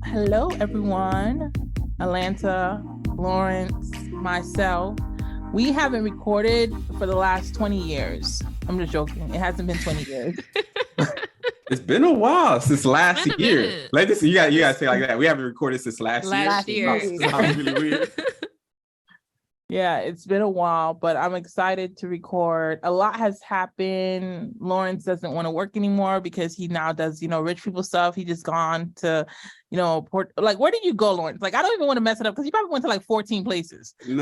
Hello, everyone. Atlanta, Lawrence, myself. We haven't recorded for the last 20 years. I'm just joking. It hasn't been 20 years. It's been a while since last been a year. minute. Like this, you gotta say like that. We haven't recorded since last year. Last year. Sounds really weird. Yeah, it's been a while, but I'm excited to record. A lot has happened. Lawrence doesn't want to work anymore because he now does, rich people stuff. He just gone to, where did you go, Lawrence? Like, I don't even want to mess it up because you probably went to like 14 places. We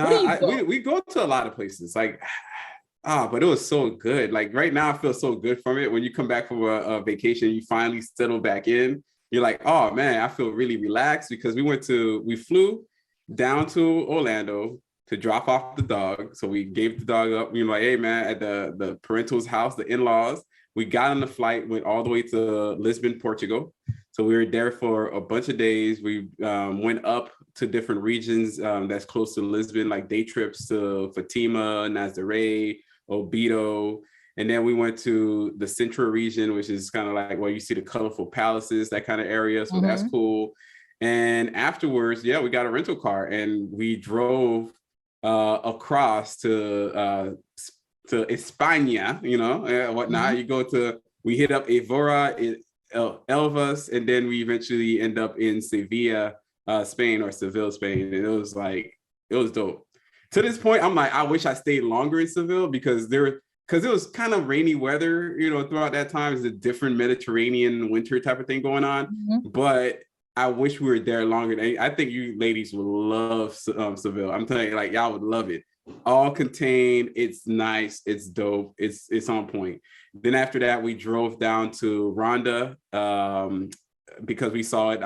go to a lot of places. But it was so good. Like right now, I feel so good from it. When you come back from a vacation, you finally settle back in. You're like, oh man, I feel really relaxed because we flew down to Orlando to drop off the dog. So we gave the dog up. We were like, hey man, at the parental's house, the in-laws. We got on the flight, went all the way to Lisbon, Portugal. So we were there for a bunch of days. We went up to different regions that's close to Lisbon, like day trips to Fatima, Nazaré, Oviedo. And then we went to the central region, which is kind of like where you see the colorful palaces, that kind of area. So that's cool. And afterwards, we got a rental car and we drove across to España, and whatnot. We hit up Evora, Elvas, and then we eventually end up in Sevilla, Spain, or Seville, Spain. And it was dope. To this point, I'm like, I wish I stayed longer in Seville because it was kind of rainy weather, throughout that time. It's a different Mediterranean winter type of thing going on. But I wish we were there longer. I think you ladies would love Seville. I'm telling you, like, y'all would love it. All contained. It's nice. It's dope. It's on point. Then after that, we drove down to Ronda because we saw it.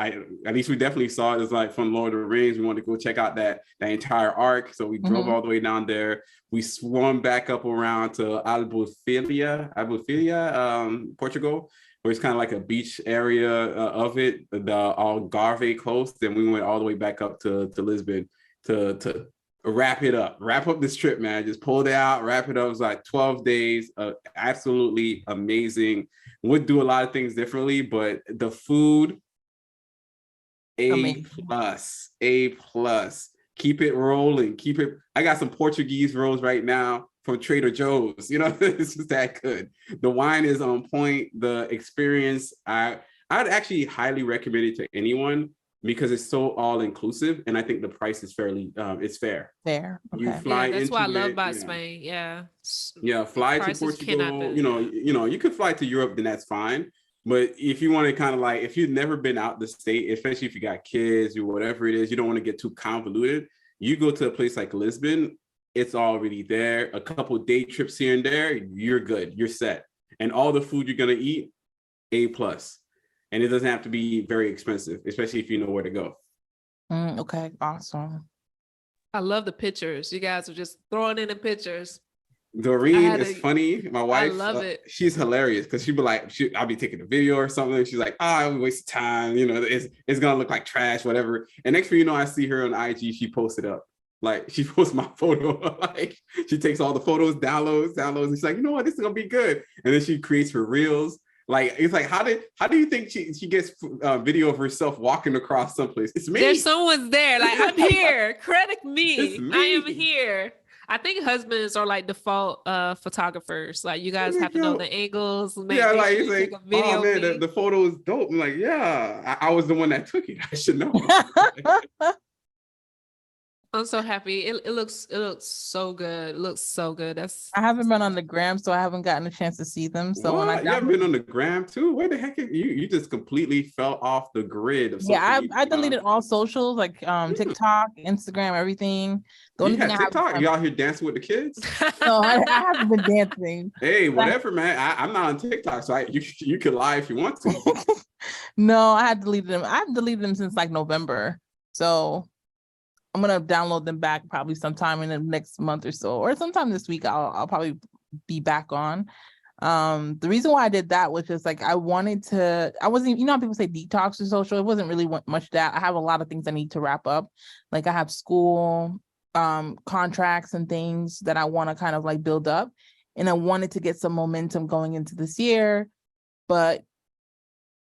At least we definitely saw it. It's like from Lord of the Rings. We wanted to go check out that entire arc. So we drove all the way down there. We swam back up around to Albufeira, Portugal, where it's kind of like a beach area of it, the Algarve coast. And we went all the way back up to Lisbon to wrap up this trip, man. Just pulled it out, wrap it up. It was like 12 days, absolutely amazing. Would do a lot of things differently, but the food, A plus. Keep it rolling. I got some Portuguese rolls right now from Trader Joe's. It's just that good. The wine is on point. The experience, I'd actually highly recommend it to anyone because it's so all inclusive, and I think the price is it's fair. Fair. Okay. You fly that's what I love about Spain. Yeah. Fly to Portugal. You could fly to Europe, then that's fine. But if you want to kind of like, if you've never been out the state, especially if you got kids or whatever it is, you don't want to get too convoluted. You go to a place like Lisbon, it's already there. A couple of day trips here and there, you're good. You're set. And all the food you're going to eat, A plus. And it doesn't have to be very expensive, especially if you know where to go. Okay, awesome. I love the pictures. You guys are just throwing in the pictures. Doreen is funny. My wife, I love it. She's hilarious because she'd be like, I'll be taking a video or something. And she's like, I waste time. It's going to look like trash, whatever. And next thing you know, I see her on IG, she posted up. Like she posts my photo, like she takes all the photos, downloads, and she's like, you know what, this is going to be good. And then she creates her reels. Like, it's like, how do you think she gets video of herself walking across someplace? It's me. There's someone's there. Like, I'm here. Credit me. It's me. I am here. I think husbands are like default photographers. Like, you guys have to know the angles. Like it's like, oh man, the photo is dope. I'm like, yeah, I was the one that took it. I should know. I'm so happy. It looks so good. It looks so good. I haven't been on the gram, so I haven't gotten a chance to see them. So you haven't been on the gram too? Where the heck you just completely fell off the grid of social media. I deleted all socials, like TikTok, Instagram, everything. The only thing TikTok, you out here dancing with the kids? No, I haven't been dancing. Hey, whatever, man. I'm not on TikTok, so you can lie if you want to. No, I had deleted them. I've deleted them since like November. So I'm gonna download them back probably sometime in the next month or so, or sometime this week. I'll probably be back on. The reason why I did that was just like I wasn't, how people say detox or social. It wasn't really much that. I have a lot of things I need to wrap up. Like I have school, contracts and things that I want to kind of like build up, and I wanted to get some momentum going into this year. But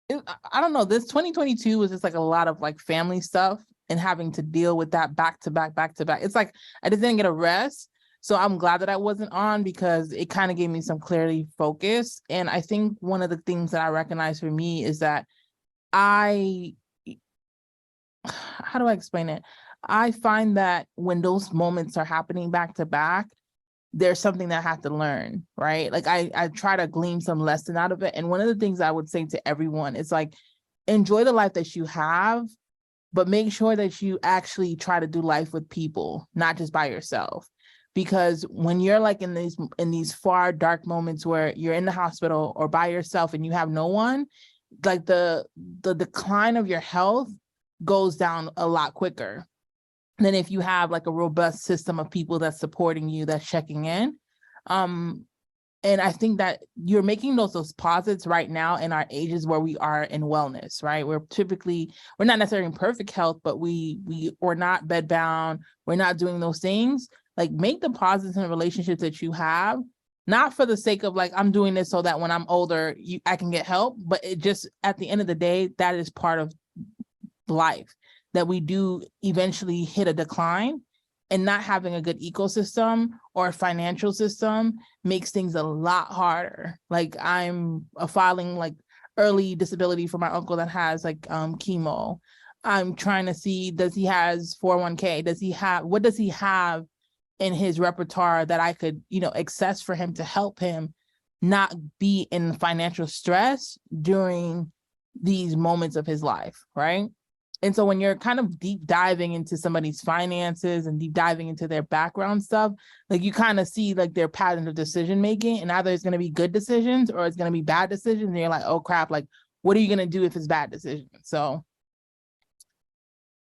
I don't know, this 2022 was just like a lot of like family stuff and having to deal with that back to back. It's like I just didn't get a rest. So I'm glad that I wasn't on, because it kind of gave me some clarity, focus. And I think one of the things that I recognize for me is that how do I explain it? I find that when those moments are happening back to back, there's something that I have to learn, right? Like I try to glean some lesson out of it. And one of the things I would say to everyone is like, enjoy the life that you have, but make sure that you actually try to do life with people, not just by yourself. Because when you're like in these far dark moments where you're in the hospital or by yourself and you have no one, like the decline of your health goes down a lot quicker than if you have like a robust system of people that's supporting you, that's checking in. And I think that you're making those posits right now in our ages where we are in wellness, right? We're not necessarily in perfect health, but we're not bedbound. We're not doing those things. Like, make the posits in the relationships that you have, not for the sake of like, I'm doing this so that when I'm older, I can get help, but it just, at the end of the day, that is part of life, that we do eventually hit a decline, and not having a good ecosystem or financial system makes things a lot harder. Like, I'm filing like early disability for my uncle that has like chemo. I'm trying to see, does he has 401k? What does he have in his repertoire that I could, access for him to help him not be in financial stress during these moments of his life, right? And so when you're kind of deep diving into somebody's finances and deep diving into their background stuff, like, you kind of see like their pattern of decision making, and either it's going to be good decisions or it's going to be bad decisions. And you're like, oh crap, like, what are you going to do if it's bad decisions? So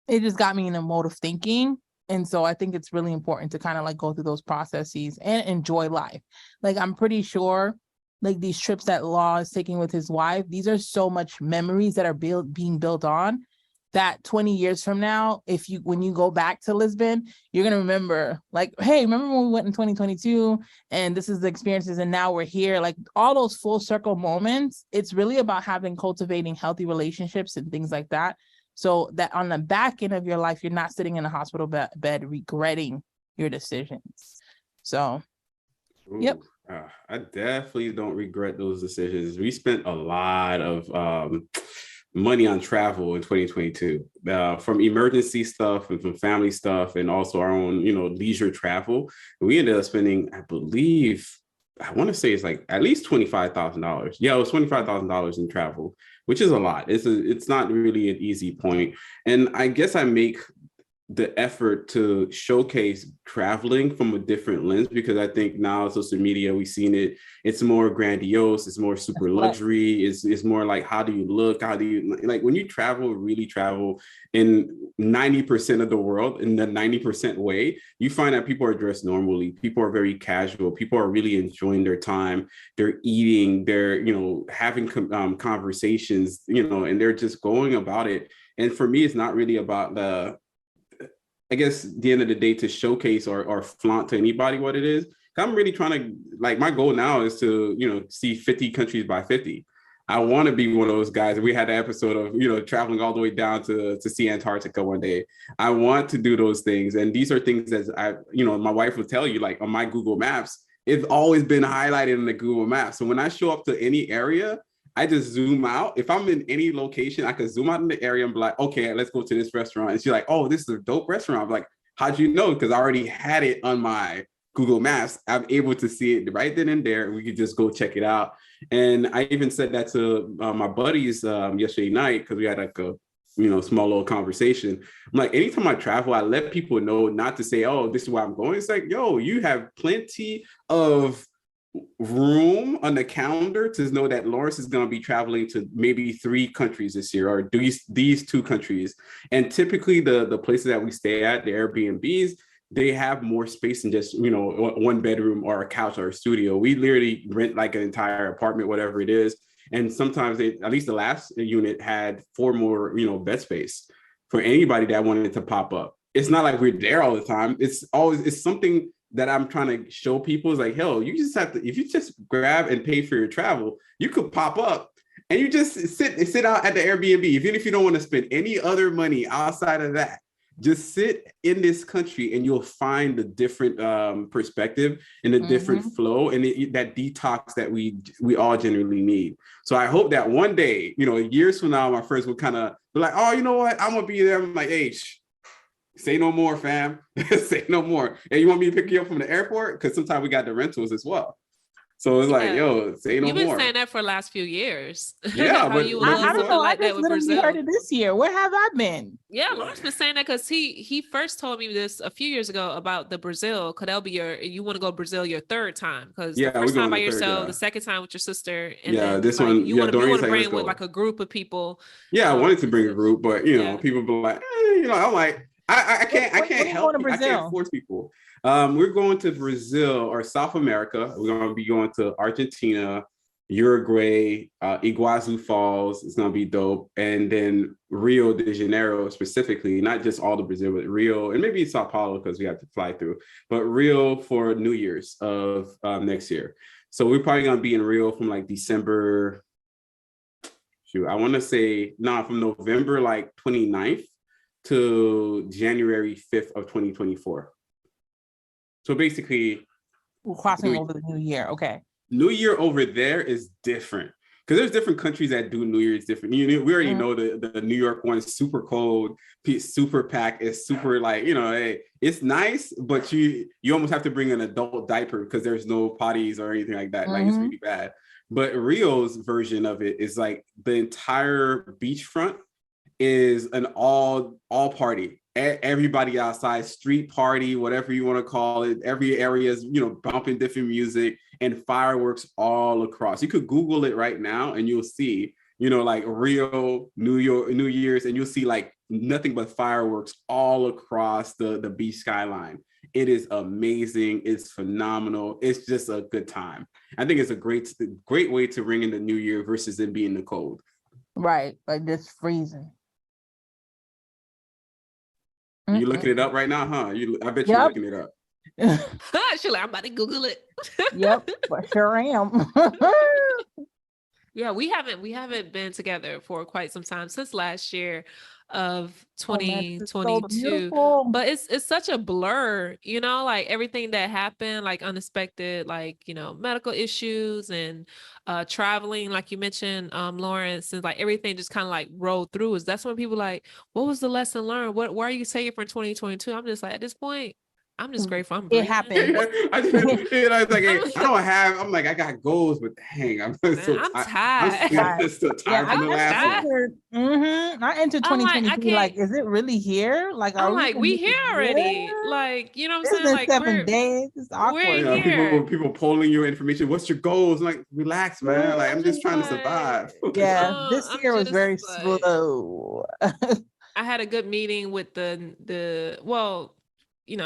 it just got me in a mode of thinking. And so I think it's really important to kind of like go through those processes and enjoy life. Like, I'm pretty sure like these trips that Law is taking with his wife, these are so much memories that are being built on, that 20 years from now, when you go back to Lisbon, you're going to remember like, hey, remember when we went in 2022 and this is the experiences and now we're here, like all those full circle moments. It's really about cultivating healthy relationships and things like that. So that on the back end of your life, you're not sitting in a hospital bed regretting your decisions. So, Ooh, yep. I definitely don't regret those decisions. We spent a lot of money on travel in 2022, from emergency stuff and from family stuff, and also our own, leisure travel. We ended up spending, I believe, I want to say it's like at least $25,000. Yeah, it was $25,000 in travel, which is a lot. It's not really an easy point. And I guess I make the effort to showcase traveling from a different lens, because I think now social media, we've seen it's more grandiose, it's more super luxury, it's more like, how do you look, how do you, like, when you really travel in 90% of the world in the 90% way, you find that people are dressed normally, people are very casual, people are really enjoying their time, they're eating, they're having conversations, and they're just going about it. And for me, it's not really about I guess at the end of the day, to showcase or flaunt to anybody what it is. I'm really trying to, like, my goal now is to, see 50 countries by 50. I want to be one of those guys. We had an episode of, traveling all the way down to see Antarctica one day. I want to do those things. And these are things that my wife will tell you, like, on my Google Maps, it's always been highlighted in the Google Maps. So when I show up to any area, I just zoom out. If I'm in any location, I could zoom out in the area and be like, okay, let's go to this restaurant. And she's like, oh, this is a dope restaurant. I'm like, how'd you know? Because I already had it on my Google Maps. I'm able to see it right then and there. We could just go check it out. And I even said that to my buddies yesterday night, because we had like a small little conversation. I'm like, anytime I travel, I let people know not to say, oh, this is where I'm going. It's like, yo, you have plenty of room on the calendar to know that Lawrence is going to be traveling to maybe 3 countries this year, or these 2 countries. And typically the places that we stay at, the Airbnbs, they have more space than just 1 bedroom or a couch or a studio. We literally rent like an entire apartment, whatever it is. And sometimes at least the last unit had 4 more bed space for anybody that wanted to pop up. It's not like we're there all the time. It's something that I'm trying to show people, is like, hell, you just have to, if you just grab and pay for your travel, you could pop up and you just sit out at the Airbnb. Even if you don't want to spend any other money outside of that, just sit in this country and you'll find the different perspective and the different flow and that detox that we all generally need. So I hope that one day, years from now, my friends will kind of be like, oh, you know what? I'm gonna be there. I'm like, hey, say no more, fam. Say no more. And you want me to pick you up from the airport? Because sometimes we got the rentals as well. So it's like, yo, say no more. You've been saying that for the last few years. Yeah, but you I don't know. I just literally heard it this year. Where have I been? Yeah, Lawrence been saying that because he first told me this a few years ago about the Brazil. Could that be you want to go Brazil your third time? Because the first time by yourself, the second time with your sister, and then this one you want to bring with like a group of people. Yeah, I wanted to bring a group, but people be like, I'm like, I can't help. I can't force people. We're going to Brazil or South America. We're going to be going to Argentina, Uruguay, Iguazu Falls. It's going to be dope. And then Rio de Janeiro specifically, not just all the Brazil, but Rio and maybe Sao Paulo because we have to fly through, but Rio for New Year's of next year. So we're probably going to be in Rio from like December. I want to say from November 29th to January 5th of 2024. So basically, we're crossing over the new year. Okay. New Year over there is different because there's different countries that do New Year's different. We already know the New York one's super cold, super packed. It's super hey, it's nice, but you almost have to bring an adult diaper because there's no potties or anything like that. Like it's really bad. But Rio's version of it is like the entire beachfront is an all party. Everybody outside, street party, whatever you want to call it. Every area is, bumping different music and fireworks all across. You could Google it right now and you'll see, like Rio, New Year's, and you'll see like nothing but fireworks all across the beach skyline. It is amazing. It's phenomenal. It's just a good time. I think it's a great way to ring in the new year versus it being the cold. Right, like just freezing. You looking it up right now, huh? I bet you're looking it up. She's like, I'm about to Google it. Yep, for sure am. Yeah, we haven't been together for quite some time since last year of 2022. So but it's such a blur, like everything that happened, like unexpected, like medical issues and traveling, like you mentioned, Lawrence, and like everything just kind of like rolled through. That's when people like, what was the lesson learned? Why are you saying from 2022? I'm just like, at this point, I'm just grateful. It happened. I got goals, but dang, I'm tired. I'm still tired from the last one. I entered 2023 like, is it really here? Like, we here already? Like, what I'm saying? Like 7 days. It's awkward. People polling your information. What's your goals? I'm like, relax, man. Like, I'm just trying to survive. Yeah, this year was very slow. I had a good meeting with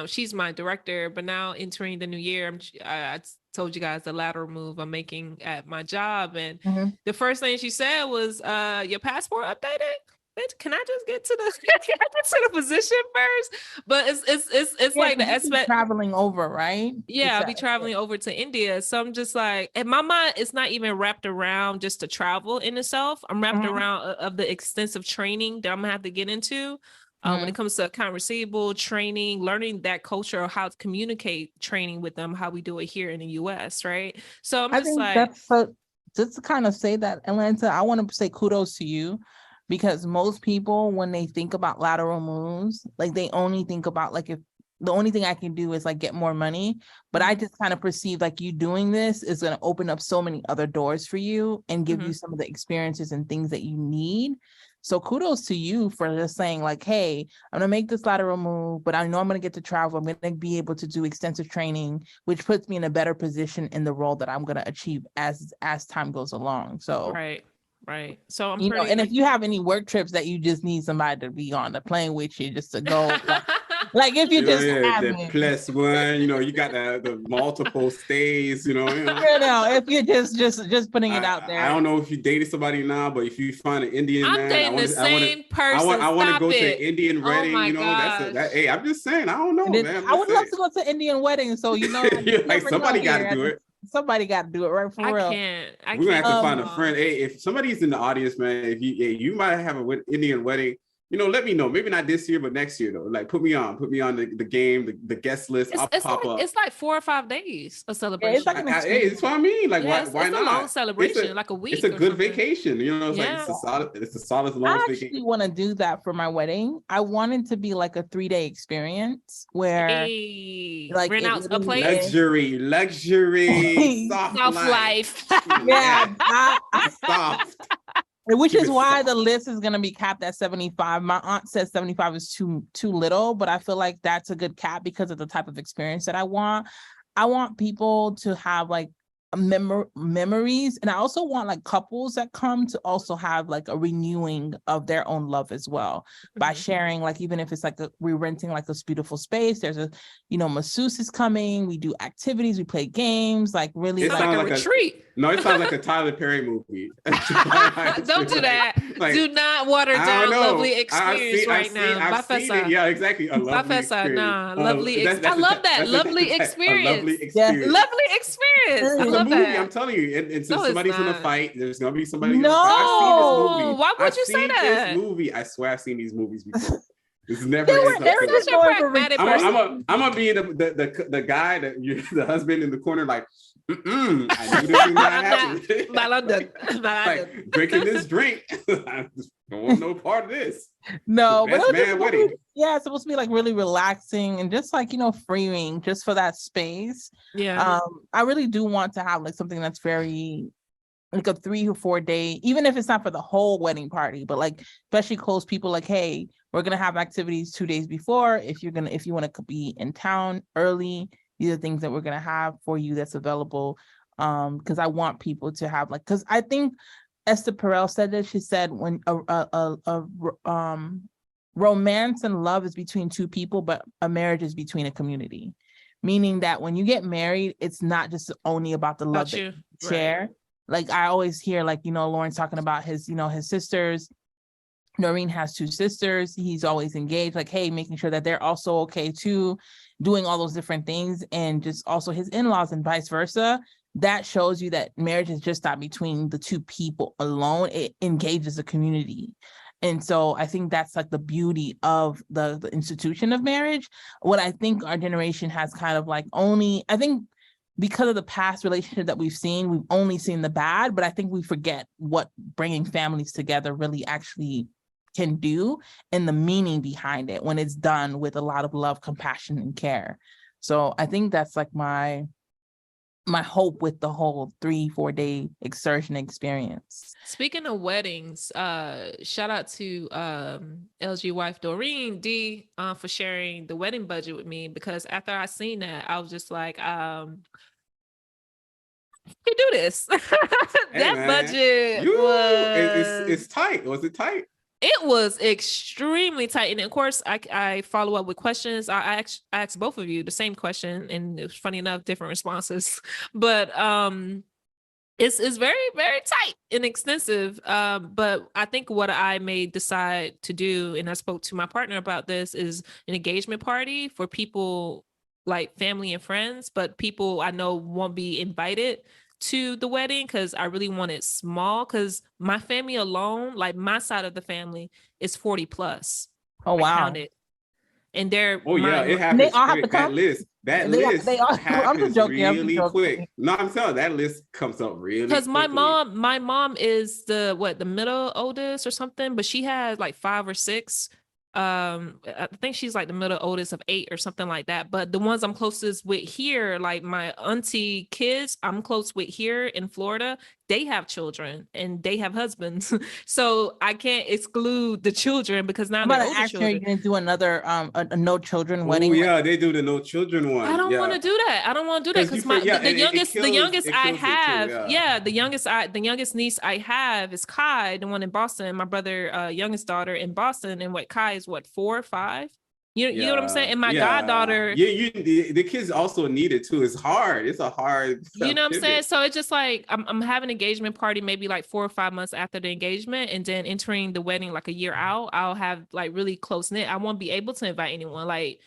she's my director, but now entering the new year, I told you guys the lateral move I'm making at my job. And the first thing she said was, your passport updated? Bitch, can I just get to the position first? But it's like the aspect traveling over, right? Yeah, I'll be traveling over to India. So I'm just like, in my mind, it's not even wrapped around just the travel in itself. I'm wrapped around of the extensive training that I'm gonna have to get into. When it comes to account receivable training, learning that culture, of how to communicate training with them, how we do it here in the US, right? So I'm just like, just to kind of say that, Atlanta, I want to say kudos to you, because most people, when they think about lateral moves, like they only think about like, if the only thing I can do is like get more money, but I just kind of perceive like you doing this is going to open up so many other doors for you and give you some of the experiences and things that you need. So kudos to you for just saying like, hey, I'm going to make this lateral move, but I know I'm going to get to travel. I'm going to be able to do extensive training, which puts me in a better position in the role that I'm going to achieve as time goes along. So right. So I'm and if you have any work trips that you just need somebody to be on the plane with you just to go, like if you just have the +1, you got the multiple stays, if you're just putting it out there. I don't know if you dated somebody now, but if you find an Indian I'm man, dating the same person. I want to go to an Indian wedding. Hey, I'm just saying, I don't know, man. I would love to go to an Indian wedding, so like somebody got to do it. Somebody got to do it right for I real. can't. We're gonna have to find a Mom. friend. Hey, if somebody's in the audience, man, if you might have an Indian wedding, let me know. Maybe not this year, but next year though. Like put me on the game, the guest list. I'll pop up. It's like 4 or 5 days of Yeah, celebration. it's like an Hey, it's what I mean. Like, Yeah, why it's not? a long celebration, like a week. It's a or good something. vacation. It's like Yeah. it's a solid I long actually vacation. want to do that for my wedding. I want it to be like a 3-day experience where Hey, like rent it out a literally place. is- Luxury, soft Life. Yeah, soft. which Keep is it why soft. the list is going to be capped at 75. My aunt says 75 is too little, but I feel like that's a good cap because of the type of experience that I want. I want people to have like memories, and I also want like couples that come to also have like a renewing of their own love as well by sharing, like even if it's like we're renting like this beautiful space, there's a masseuse is coming, we do activities, we play games, like really It Sounds sounds like a like retreat. No, it sounds like a Tyler Perry movie. Don't do that. Like, Do not water I down don't know. lovely experience right now. I've seen it. Yeah, exactly. A lovely experience. Nah, lovely. I That's love that. that's Lovely a experience. lovely Yeah. experience. Lovely experience. I It's a love movie. that. I'm telling you. And so No, it's somebody's gonna not. fight. There's gonna be somebody. No. Gonna fight. I've seen this movie. Why would I've you say seen that? This movie. I swear I've seen these movies before. This never They ends were up good. just Such a going for pragmatic retreat. person. I'm gonna be the guy that the husband in the corner like. I knew this was not happening. Like drinking this drink. I don't want no part of this. No, The but best it was man just wedding. it's supposed to be like really relaxing and just like freeing just for that space. Yeah. I really do want to have like something that's very like a 3 or 4 day, even if it's not for the whole wedding party, but like especially close people, like, hey, we're gonna have activities 2 days before. If you want to be in town early, these are things that we're gonna have for you that's available. Because I want people to have like, because I think Esther Perel said that. She said when romance and love is between two people, but a marriage is between a community. Meaning that when you get married, it's not just only about the love that you share. Right. Like I always hear, like, Lauren's talking about his sisters. Noreen has 2 sisters. He's always engaged, like, hey, making sure that they're also okay too, doing all those different things, and just also his in-laws and vice versa. That shows you that marriage is just not between the 2 people alone. It engages a community. And so I think that's like the beauty of the institution of marriage. What I think our generation has kind of like I think because of the past relationship that we've only seen the bad, but I think we forget what bringing families together really actually can do and the meaning behind it when it's done with a lot of love, compassion, and care. So I think that's like my hope with the whole 3-4 day excursion experience. Speaking of weddings, shout out to LG wife Doreen D for sharing the wedding budget with me, because after I seen that, I was just like, you do this. Budget it's tight. Was it tight? It was extremely tight. And of course, I follow up with questions. I asked both of you the same question, and it was funny enough, different responses. But it's very, very tight and extensive. But I think what I may decide to do, and I spoke to my partner about this, is an engagement party for people like family and friends, but people I know won't be invited to the wedding, because I really want it small, because my family alone, like my side of the family, is 40 plus. Oh wow. And they're it happens. They all have to come. That list happens really quick. No, I'm telling you, that list comes up really because my quickly. mom is the middle oldest or something, but she has like 5 or 6. I think she's like the middle oldest of 8 or something like that. But the ones I'm closest with here, like my auntie kids I'm close with here in Florida, they have children and they have husbands. So I can't exclude the children, because now they're older children. You're gonna do another a no children wedding. Oh yeah, they do the no children one. I don't want to do that. I don't want to do that, because the youngest I have, the youngest niece I have is Kai, the one in Boston. My brother, youngest daughter in Boston, and Kai is 4 or 5. You know what I'm saying? And my goddaughter. The kids also need it too. It's hard. It's a hard. You know what I'm saying? So it's just like I'm having an engagement party maybe like 4 or 5 months after the engagement, and then entering the wedding like a year out. I'll have like really close knit. I won't be able to invite anyone. Like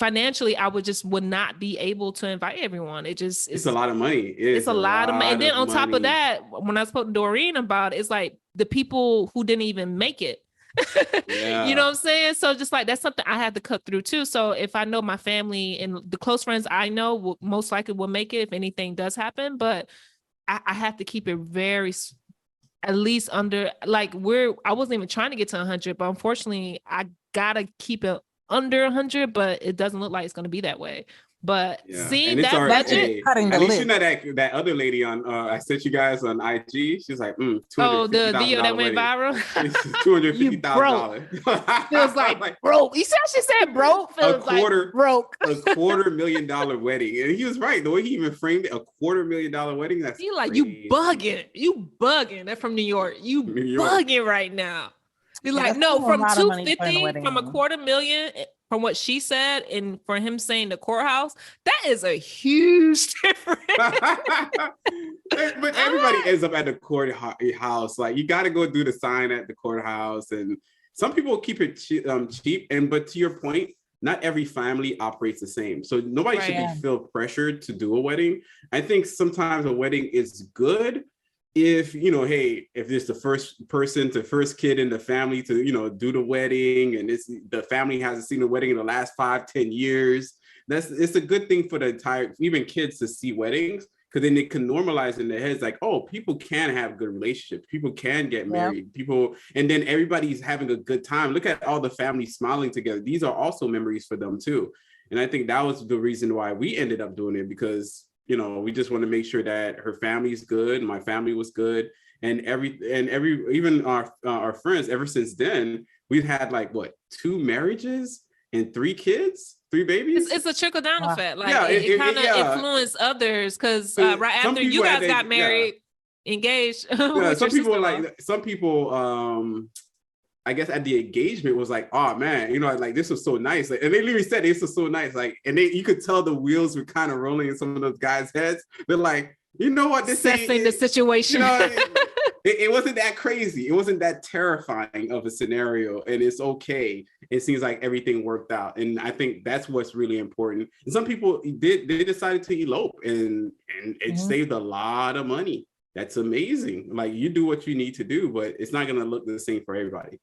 financially, I would not be able to invite everyone. It's a lot of money. It's a lot of money. And then on top of that, when I spoke to Doreen about it, it's like the people who didn't even make it. Yeah. You know what I'm saying? So just like, that's something I had to cut through too. So if I know my family and the close friends I know will most likely will make it if anything does happen, but I have to keep it very, at least under, like I wasn't even trying to get to 100, but unfortunately I gotta keep it under 100, but it doesn't look like it's going to be that way. But seeing that budget, cutting the at least list. you know that other lady on I sent you guys on IG. She's like, the video that went viral. $250,000. Feels like broke. You see how she said broke? Feels like broke. A $250,000 wedding, and he was right. The way he even framed it, a $250,000 wedding. That's you like crazy. you bugging. They're from New York. Bugging right now. Be like, no, from 250, from $250,000, from what she said, and for him saying the courthouse, that is a huge difference. But everybody ends up at the courthouse. Like, you got to go do the sign at the courthouse, and some people keep it cheap. But to your point, not every family operates the same. So nobody should feel pressured to do a wedding. I think sometimes a wedding is good if, if it's the first kid in the family to, do the wedding, and the family hasn't seen the wedding in the last 5-10 years. It's a good thing for even kids to see weddings, because then they can normalize in their heads, like, oh, people can have good relationships. People can get married. And then everybody's having a good time. Look at all the families smiling together. These are also memories for them too. And I think that was the reason why we ended up doing it, because we just want to make sure that her family's good, my family was good, and even our friends. Ever since then, we've had 2 marriages and 3 kids, 3 babies. It's a trickle down effect. Like, it kind of influenced others, because right after you guys got married, engaged. Some people I guess at the engagement was like, oh man, this was so nice. And they literally said this was so nice. And you could tell the wheels were kind of rolling in some of those guys' heads. They're like, you know what? This assessing the situation. It wasn't that crazy. It wasn't that terrifying of a scenario. And it's okay. It seems like everything worked out. And I think that's what's really important. And some people they decided to elope, and it saved a lot of money. That's amazing. Like, you do what you need to do, but it's not going to look the same for everybody.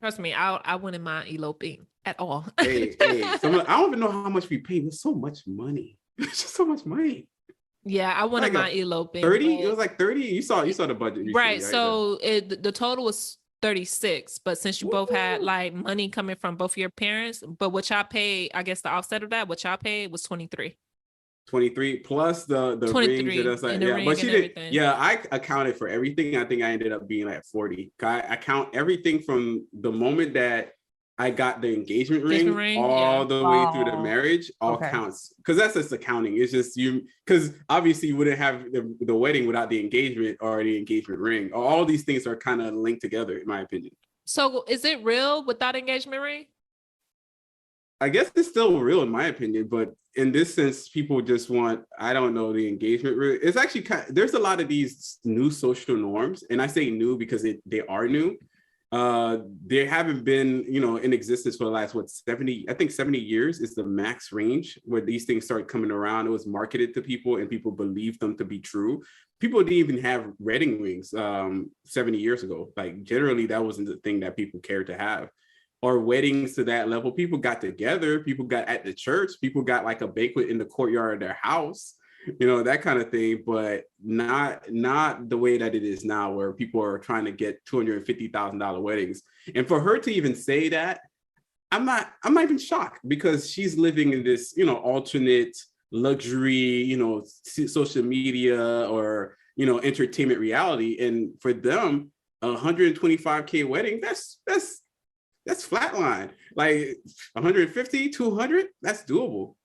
Trust me, I wouldn't mind eloping at all. I don't even know how much we paid. It's so much money. It's just so much money. Yeah, I wouldn't mind eloping. 30? It was like 30. You saw the budget. Right. So the total was 36, but since you both had money coming from both of your parents, but what y'all paid, I guess the offset of that, what y'all paid was 23. 23 plus the rings and that's but she did. Yeah, I accounted for everything. I think I ended up being at 40. I count everything from the moment that I got the engagement ring all the way through the marriage, counts, because that's just accounting. It's just because obviously you wouldn't have the wedding without the engagement or the engagement ring. All these things are kind of linked together, in my opinion. So is it real without engagement ring? I guess it's still real in my opinion, but in this sense, people just want, I don't know, the engagement ring. It's actually there's a lot of these new social norms, and I say new because they are new. They haven't been, in existence for the last 70 years is the max range where these things started coming around. It was marketed to people and people believed them to be true. People didn't even have wedding rings 70 years ago. Like, generally that wasn't the thing that people cared to have. Or weddings to that level. People got together, people got at the church, people got a banquet in the courtyard of their house, that kind of thing, but not the way that it is now, where people are trying to get $250,000 weddings. And for her to even say that, I'm not even shocked, because she's living in this, alternate luxury, social media or, entertainment reality. And for them, $125K wedding, that's flatline. Like 150, 200, that's doable.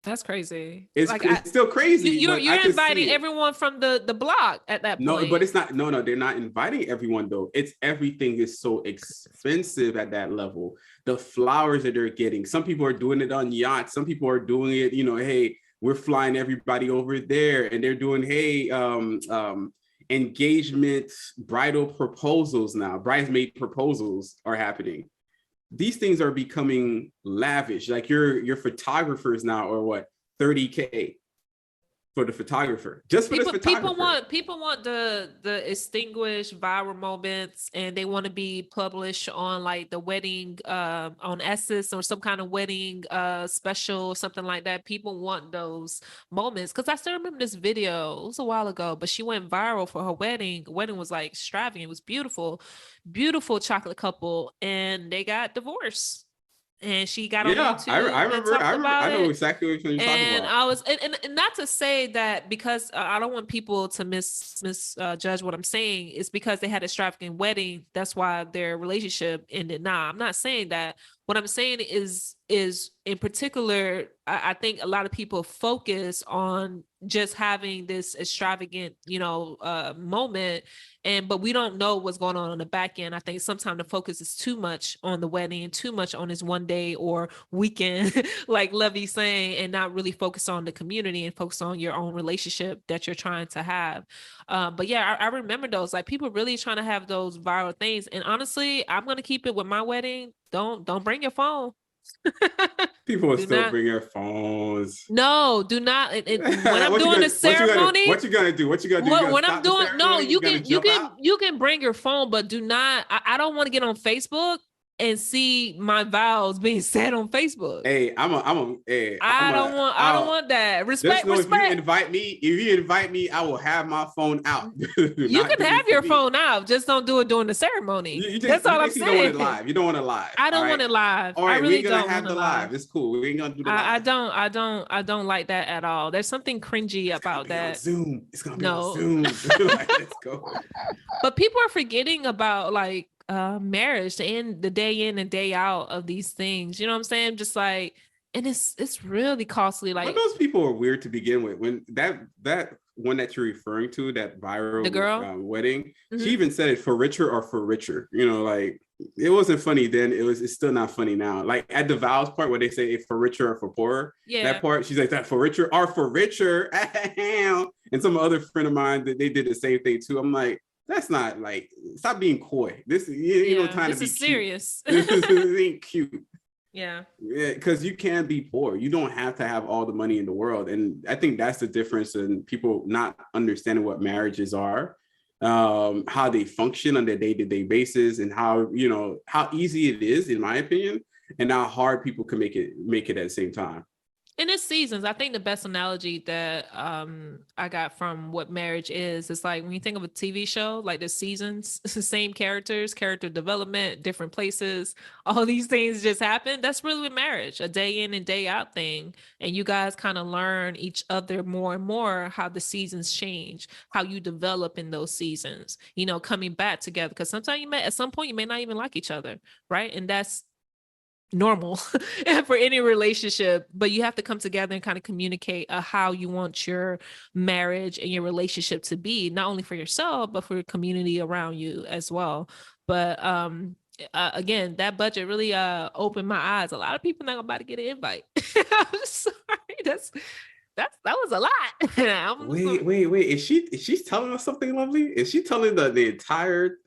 That's crazy. It's still crazy. You're inviting everyone from the block at that point. No, but it's not. No, they're not inviting everyone though. It's everything is so expensive at that level. The flowers that they're getting. Some people are doing it on yachts. Some people are doing it. Hey, we're flying everybody over there, and they're doing engagement, bridal proposals now. Bridesmaid proposals are happening. these things are becoming lavish. Like your photographers now are what, 30K for the photographer, just for the photographer. People want the extinguished viral moments, and they want to be published on like the wedding on Essence or some kind of wedding special, something like that. People want those moments, because I still remember this video. It was a while ago, but she went viral for her wedding. The wedding was like extravagant. It was beautiful chocolate couple, and they got divorced. And she got on YouTube. I remember. I know it. exactly what you're talking about. I was, and not to say that, because I don't want people to misjudge what I'm saying. It's because they had a extravagant wedding. That's why their relationship ended. Nah, I'm not saying that. What I'm saying is in particular, I think a lot of people focus on just having this extravagant, moment, but we don't know what's going on the back end. I think sometimes the focus is too much on the wedding and too much on this one day or weekend, like Levy's saying, and not really focus on the community and focus on your own relationship that you're trying to have. But yeah, I remember those, like, people really trying to have those viral things. And honestly, I'm going to keep it with my wedding. Don't bring your phone. People will still bring their phones. No, do not. When I'm doing the ceremony, what you gonna do? When I'm doing, no, you can bring your phone, but do not. I don't want to get on Facebook and see my vows being said on Facebook. Hey, I don't want that. Respect. If you invite me, I will have my phone out. You can have your phone out, just don't do it during the ceremony. That's all I'm saying. You don't want it live. I don't want it live. All right, I really we're gonna don't have the live. It's cool. We ain't gonna do the live. I don't like that at all. There's something cringy about that. Zoom. It's gonna be on Zoom. Like, let's go. But people are forgetting about like marriage and the day in and day out of these things. You know what I'm saying? Just like, and it's really costly. Like, but those people are weird to begin with. When that one that you're referring to, that viral the girl wedding, she even said it, for richer or for richer. Like, it wasn't funny then. It's still not funny now. Like at the vows part where they say for richer or for poorer, that part, she's like, that for richer or for richer. And some other friend of mine, that they did the same thing too. I'm like, that's not, like, stop being coy. This is time to be serious. This ain't cute. Yeah, because you can be poor. You don't have to have all the money in the world. And I think that's the difference in people not understanding what marriages are, how they function on a day-to-day basis, and how easy it is, in my opinion, and how hard people can make it at the same time. And it's seasons. I think the best analogy that I got from what marriage is like, when you think of a TV show, like the seasons, it's the same characters, character development, different places, all these things just happen. That's really what marriage, a day in and day out thing. And you guys kind of learn each other more and more, how the seasons change, how you develop in those seasons, coming back together. Because sometimes at some point you may not even like each other, right? And that's normal for any relationship, but you have to come together and kind of communicate how you want your marriage and your relationship to be, not only for yourself but for your community around you as well. But again, that budget really opened my eyes. A lot of people not about to get an invite. I'm sorry, that was a lot. Wait, is she telling us something, Lovely? Is she telling the entire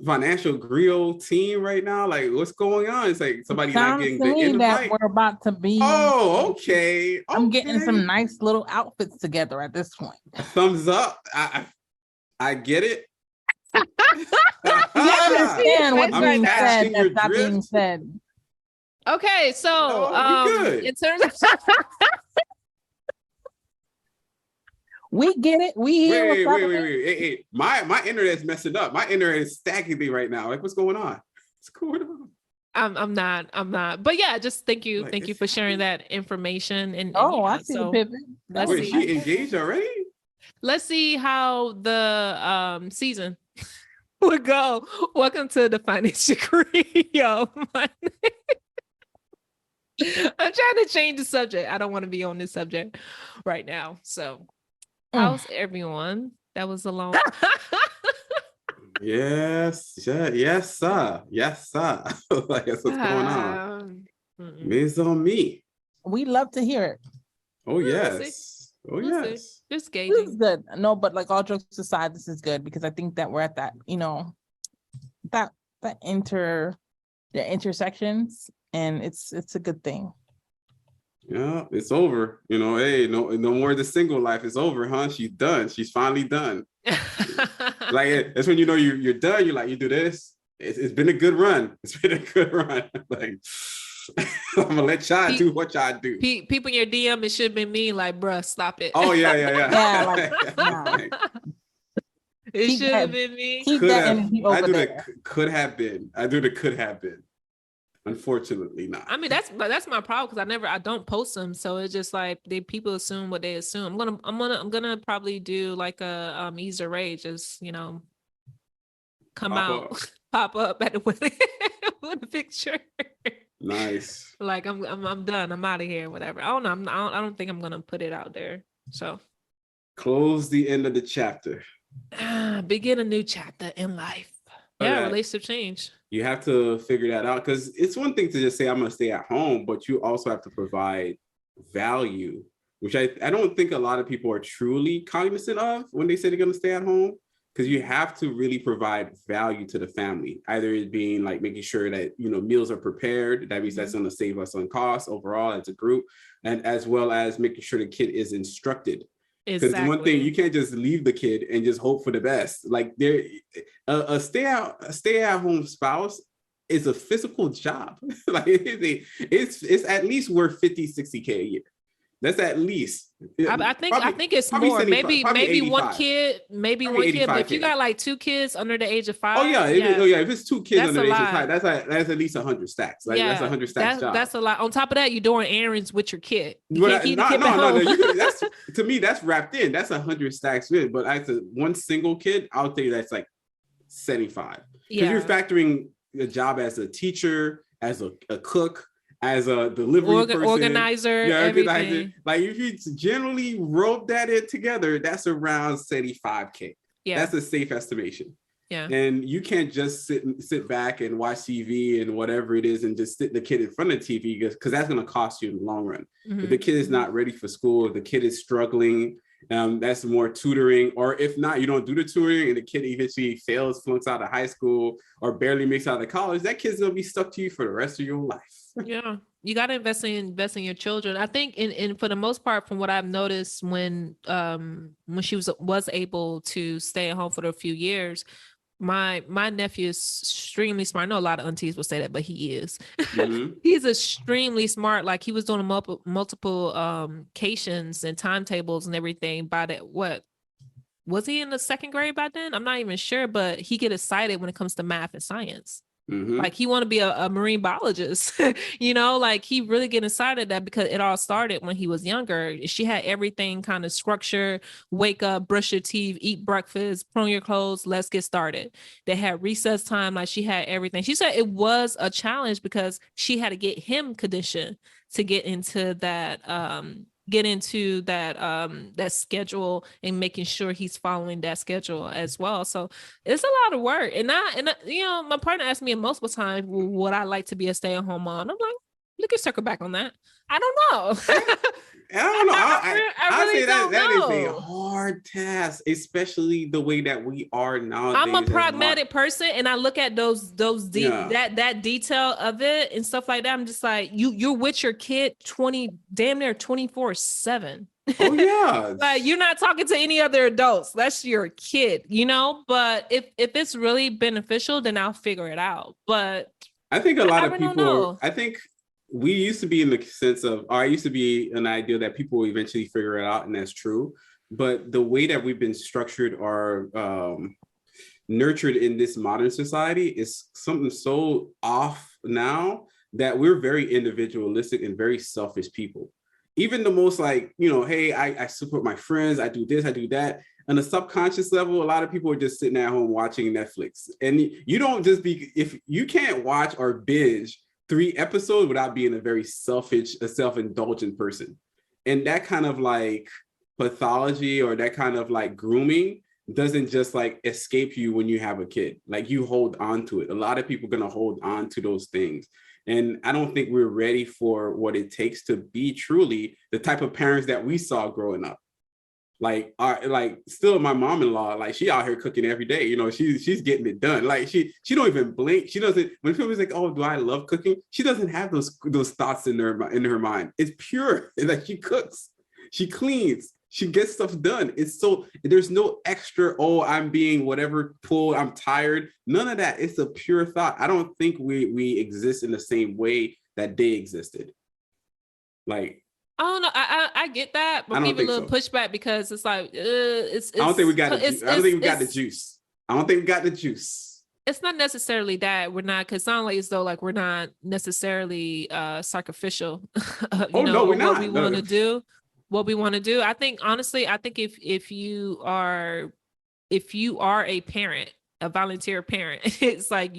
Financial Griot team right now? Like, what's going on? It's like somebody not getting the invite. We're about to be. Oh, okay. I'm getting some nice little outfits together at this point. Thumbs up. I get it. You understand what's being said? That's not being said. Okay, so in terms of we get it. We hear. Wait. Hey, my internet's messing up. My internet is stacking me right now. Like, what's going on? What's going on? I'm not. But yeah, just thank you for sharing that information. And I see the pivot. Wait, she engaged already? Let's see how the season would go. Welcome to the Financial Griot. I'm trying to change the subject. I don't want to be on this subject right now. So how's everyone? That was a long. Yes, sir. Like, that's what's going on. It's on me. We love to hear it. Oh yes. Yes. Just gauging. This is good. No, but like, all jokes aside, this is good, because I think that we're at that, that the intersections, and it's a good thing. Yeah, it's over. You know, hey, no more of the single life. It's over, huh? She's done. She's finally done. Like that's when you know you're done. You're like, you do this. It's been a good run. It's been a good run. Like I'm gonna let y'all do what y'all do. People in your DM, it should have been me. Like, bruh, stop it. Oh yeah. Yeah, like, nah. It should have been me. Keep that energy over there. Could have been. I do the could have been. Unfortunately, not. I mean, that's my problem because I don't post them, so it's just like people assume what they assume. I'm gonna probably do like a Easter Ray, just come pop up at the wedding with a picture. Nice. Like I'm done. I'm out of here. Whatever. I don't know. I don't think I'm gonna put it out there. So close the end of the chapter. Begin a new chapter in life. Yeah, relationship change. You have to figure that out because it's one thing to just say I'm gonna stay at home, but you also have to provide value, which I don't think a lot of people are truly cognizant of when they say they're gonna stay at home. Because you have to really provide value to the family, either it being like making sure that meals are prepared. That means that's going to save us on costs overall as a group, and as well as making sure the kid is instructed. Because one thing, you can't just leave the kid and just hope for the best. Like a stay at home spouse is a physical job. Like it's at least worth 50-60K a year. That's at least. I think it's more. Maybe one kid, maybe one kid. But if you got like 2 kids under the age of 5, if it's 2 kids under the age of 5, that's at least 100 stacks. Like that's 100 stacks job. That's a lot. On top of that, you're doing errands with your kid. No. That's to me, that's wrapped in. That's 100 stacks in. But as one single kid, I'll tell you that's like 75. Because you're factoring a job as a teacher, as a cook, as a delivery person, organizer, everything. Like if you generally rope that in together, that's around 75K. Yeah, that's a safe estimation. Yeah, and you can't just sit back and watch TV and whatever it is, and just sit the kid in front of the TV because that's going to cost you in the long run. Mm-hmm. If the kid is not ready for school, if the kid is struggling, that's more tutoring. Or if not, you don't do the tutoring, and the kid eventually fails, flunks out of high school, or barely makes out of college. That kid's gonna be stuck to you for the rest of your life. Yeah, you got to invest in your children. I think in for the most part, from what I've noticed, when she was able to stay at home for a few years, my nephew is extremely smart. I know a lot of aunties will say that, but he is. Mm-hmm. He's extremely smart. Like he was doing multiple cations and timetables and everything. By that, what was he in the 2nd grade by then? I'm not even sure, but he get excited when it comes to math and science. Mm-hmm. Like he want to be a marine biologist, like he really get excited that because it all started when he was younger. She had everything kind of structured, wake up, brush your teeth, eat breakfast, put on your clothes, let's get started. They had recess time. Like she had everything. She said it was a challenge because she had to get him conditioned to get into that, that schedule and making sure he's following that schedule as well. So it's a lot of work. And my partner asked me multiple times, would I like to be a stay-at-home mom? I'm like, look at circle back on that. I don't know. I don't know. I really say don't that know. Is a hard task, especially the way that we are nowadays. I'm a pragmatic person, and I look at that detail of it and stuff like that. I'm just like, you're with your kid damn near 24/7. Oh yeah. Like you're not talking to any other adults. That's your kid, But if it's really beneficial, then I'll figure it out. But I think a lot of people. I think we used to be in the sense of, or I used to be an idea that people will eventually figure it out, and that's true. But the way that we've been structured or nurtured in this modern society is something so off now that we're very individualistic and very selfish people. Even the most hey, I support my friends, I do this, I do that. On a subconscious level, a lot of people are just sitting at home watching Netflix. And you don't just if you can't watch or binge 3 episodes without being a very selfish, self-indulgent person. And that kind of pathology or that kind of grooming doesn't just escape you when you have a kid. Like you hold on to it. A lot of people are going to hold on to those things. And I don't think we're ready for what it takes to be truly the type of parents that we saw growing up. like still my mom-in-law, like she out here cooking every day, you know, she's getting it done. Like she don't even blink. She doesn't, when people like, oh, do I love cooking? She doesn't have those thoughts in her mind. It's pure. Like she cooks, she cleans, she gets stuff done. It's so, there's no extra, oh, I'm being whatever pulled, I'm tired. None of that. It's a pure thought. I don't think we exist in the same way that they existed. Like, I don't know. I get that, but I don't give a think little so. pushback because it's like it's. I don't think we got it's, I don't think we got the it's- juice. I don't think we got the juice. It's not necessarily that we're not, because it's not like as though like we're not necessarily sacrificial. Oh no, we're not. What we want to do, what we want to do. I think honestly, I think if you are a parent, a volunteer parent, it's like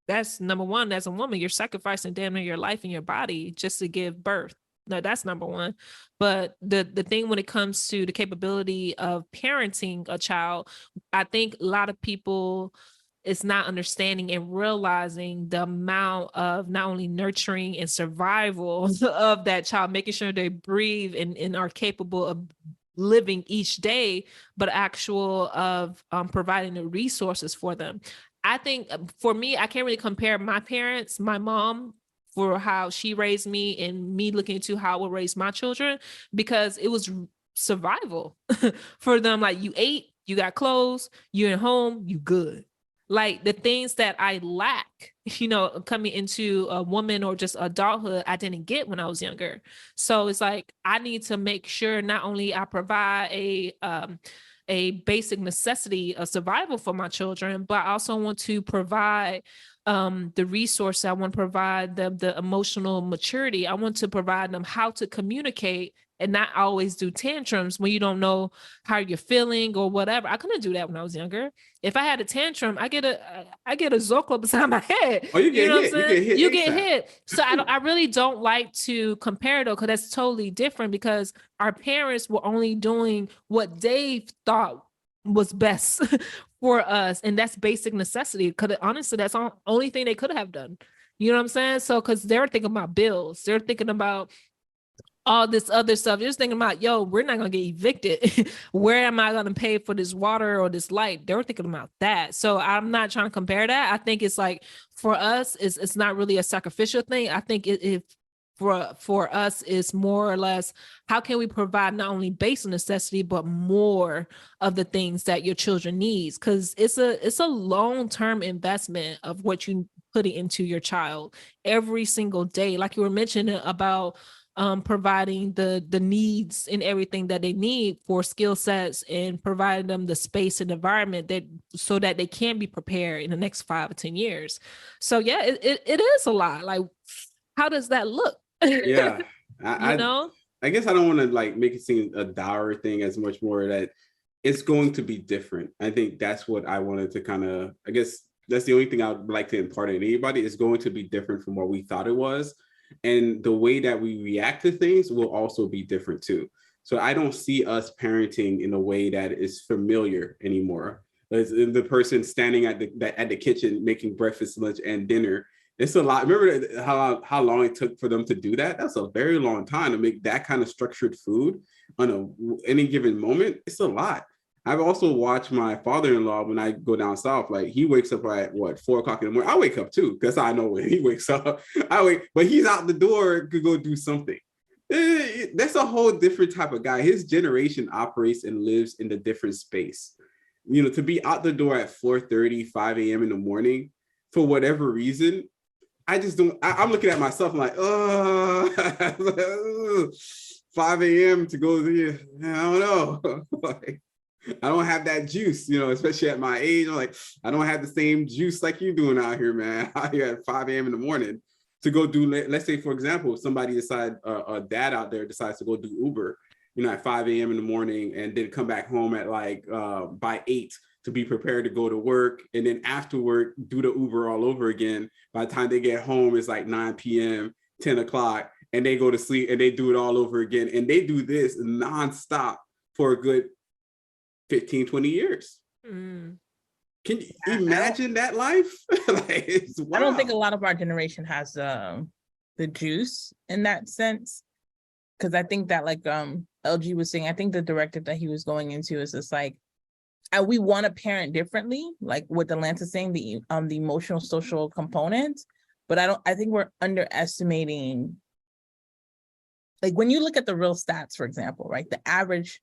that's number one. As a woman, you're sacrificing damn near your life and your body just to give birth. No, that's number one. But the thing when it comes to the capability of parenting a child, I think a lot of people is not understanding and realizing the amount of not only nurturing and survival of that child, making sure they breathe and are capable of living each day, but actual of providing the resources for them. I think for me, I can't really compare my parents, my mom, for how she raised me and me looking into how I would raise my children, because it was survival for them. Like you ate, you got clothes, you're at home, you good. Like the things that I lack, coming into a woman or just adulthood, I didn't get when I was younger. So it's like, I need to make sure not only I provide a basic necessity of survival for my children, but I also want to provide the resource. I want to provide them the emotional maturity. I want to provide them how to communicate and not always do tantrums when you don't know how you're feeling or whatever. I couldn't do that when I was younger. If I had a tantrum, I get a Zoclo beside my head. Oh, you get hit. You get hit. So I really don't like to compare though, because that's totally different, because our parents were only doing what they thought was best for us, and that's basic necessity. Because honestly, that's the only thing they could have done. You know what I'm saying? So because they're thinking about bills, they're thinking about all this other stuff. Just thinking about, yo, we're not gonna get evicted. Where am I gonna pay for this water or this light? They were thinking about that. So I'm not trying to compare that. I think it's like, for us, it's not really a sacrificial thing. I think if for us, it's more or less, how can we provide not only basic necessity, but more of the things that your children needs? Because it's a long-term investment of what you put into your child every single day. Like you were mentioning about providing the needs and everything that they need for skill sets, and providing them the space and environment so that they can be prepared in the next 5 or 10 years. So yeah, it is a lot. Like, how does that look? Yeah. I guess I don't want to like make it seem a dour thing as much more that it's going to be different. I think that's what I wanted to kind of, I guess that's the only thing I would like to impart on anybody. Is going to be different from what we thought it was. And the way that we react to things will also be different too. So I don't see us parenting in a way that is familiar anymore. As the person standing at the kitchen making breakfast, lunch, and dinner. It's a lot. Remember how long it took for them to do that? That's a very long time to make that kind of structured food on any given moment. It's a lot. I've also watched my father-in-law when I go down south. Like he wakes up at 4 o'clock in the morning. I wake up too, because I know when he wakes up. But he's out the door to go do something. That's a whole different type of guy. His generation operates and lives in a different space. To be out the door at 4:30, 5 a.m. in the morning for whatever reason, I just don't. I'm looking at myself. I'm like, 5 a.m. to go there. I don't know. Like, I don't have that juice, especially at my age. I'm like, I don't have the same juice like you doing out here, man. Out here at 5 a.m. in the morning to go do, let's say, for example, if somebody a dad out there decides to go do Uber, at 5 a.m. in the morning, and then come back home at like by 8 to be prepared to go to work. And then after work, do the Uber all over again. By the time they get home, it's like 9 p.m., 10 o'clock, and they go to sleep and they do it all over again. And they do this nonstop for a good 15, 20 years. Can you imagine that life? Like, I don't think a lot of our generation has the juice in that sense. because I think that like LG was saying, I think the directive that he was going into is just like, we want to parent differently, like what Atlanta's saying, the emotional social component, but I think we're underestimating, like when you look at the real stats, for example, right, the average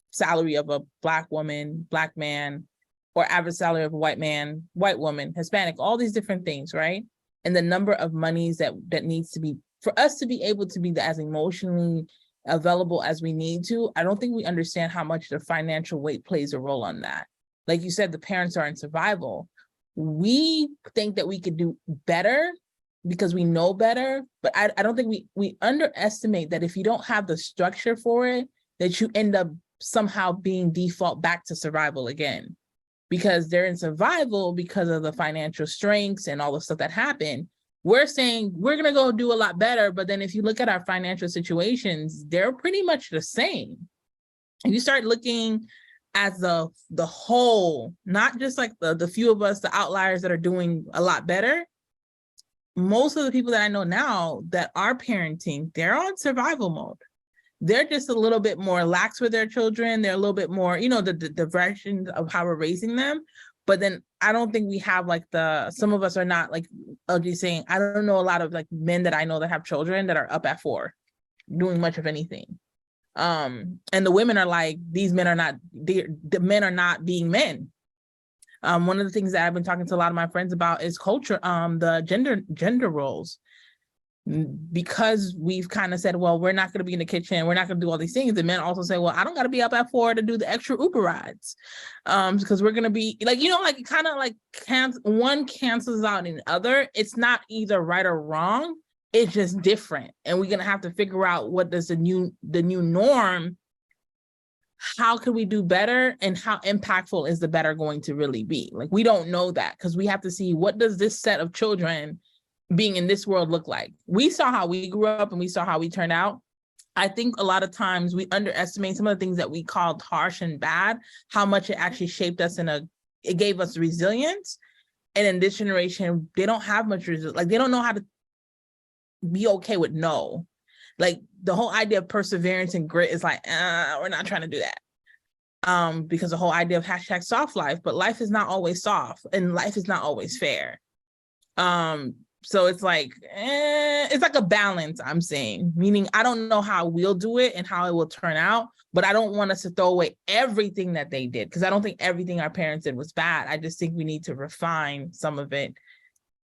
salary of a Black woman, Black man, or average salary of a white man, white woman, Hispanic, all these different things, right, and the number of monies that needs to be for us to be able to be as emotionally available as we need to. I don't think we understand how much the financial weight plays a role on that. Like you said, the parents are in survival. We think that we could do better because we know better, but I don't think we underestimate that if you don't have the structure for it, that you end up somehow being default back to survival again, because they're in survival because of the financial strengths and all the stuff that happened. We're saying we're going to go do a lot better. But then if you look at our financial situations, they're pretty much the same. If you start looking at the whole, not just like the few of us, the outliers that are doing a lot better, most of the people that I know now that are parenting, they're on survival mode. They're just a little bit more lax with their children. They're a little bit more, the direction of how we're raising them. But then I don't think we have like some of us are not like LG saying, I don't know a lot of like men that I know that have children that are up at 4 doing much of anything. And the women are like, these men are not, the men are not being men. One of the things that I've been talking to a lot of my friends about is culture, the gender roles. Because we've kind of said, well, we're not going to be in the kitchen, we're not going to do all these things. The men also say, well, I don't got to be up at 4 to do the extra Uber rides, because we're going to be like, like kind of like one cancels out the other. It's not either right or wrong. It's just different, and we're going to have to figure out what does the new norm. How can we do better, and how impactful is the better going to really be? Like, we don't know that, because we have to see what does this set of children being in this world look like. We saw how we grew up and we saw how we turned out. I think a lot of times we underestimate some of the things that we called harsh and bad, how much it actually shaped us it gave us resilience. And in this generation, they don't have much resilience. Like, they don't know how to be okay with no. Like, the whole idea of perseverance and grit is like, we're not trying to do that. Because the whole idea of hashtag soft life, but life is not always soft and life is not always fair. So it's like a balance, I'm saying, meaning I don't know how we'll do it and how it will turn out, but I don't want us to throw away everything that they did, because I don't think everything our parents did was bad. I just think we need to refine some of it.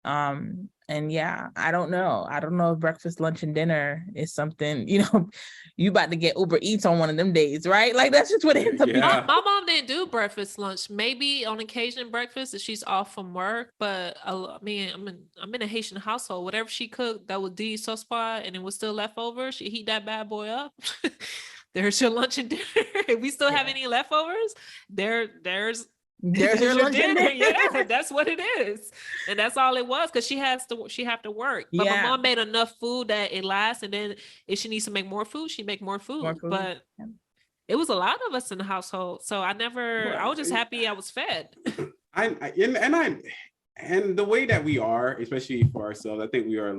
And yeah, I don't know if breakfast, lunch, and dinner is something, you about to get Uber Eats on one of them days, right? Like, that's just what it ends up being. My mom didn't do breakfast, lunch, maybe on occasion breakfast if she's off from work. But I mean, I'm in a Haitian household. Whatever she cooked that was de sauce and it was still leftover, she heat that bad boy up. There's your lunch and dinner. If we still have any leftovers, there's your lunch and dinner. Yeah, that's what it is, and that's all it was, because she have to work. But my mom made enough food that it lasts, and then if she needs to make more food, she make more food. But it was a lot of us in the household, so I was just happy I was fed. And the way that we are, especially for ourselves, I think we are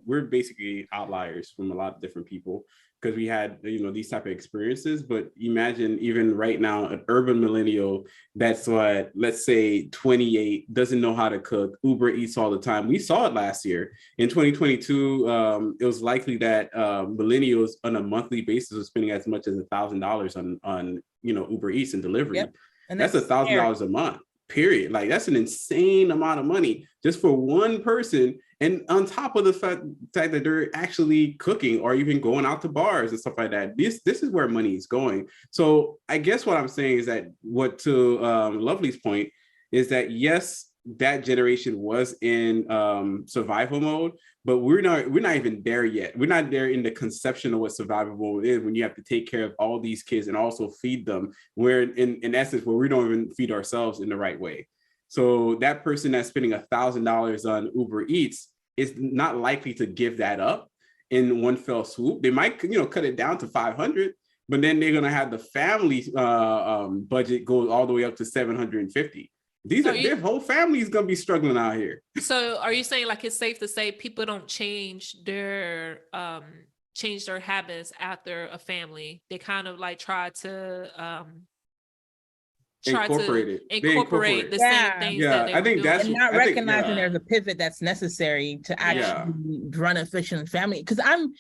we're basically outliers from a lot of different people, because we had, these type of experiences. But imagine even right now, an urban millennial that's let's say 28, doesn't know how to cook, Uber Eats all the time. We saw it last year. In 2022, it was likely that millennials on a monthly basis were spending as much as $1,000 on Uber Eats and delivery. Yep. And that's $1,000 a month. Period. Like, that's an insane amount of money just for one person. And on top of the fact that they're actually cooking or even going out to bars and stuff like that, this is where money is going. So I guess what I'm saying is that to Lovely's point is that, yes, that generation was in survival mode, but we're not even there yet. We're not there in the conception of what survival mode is, when you have to take care of all these kids and also feed them. We're in essence where we don't even feed ourselves in the right way. So that person that's spending $1,000 on Uber Eats is not likely to give that up in one fell swoop. They might cut it down to 500, but then they're gonna have the family budget go all the way up to 750. Their whole family is gonna be struggling out here. So are you saying, like, it's safe to say people don't change their change their habits after a family. They kind of like try to incorporate the same things that they I were think doing. that's And not recognizing there's yeah. a pivot that's necessary to actually Yeah. run an efficient family. Because I'm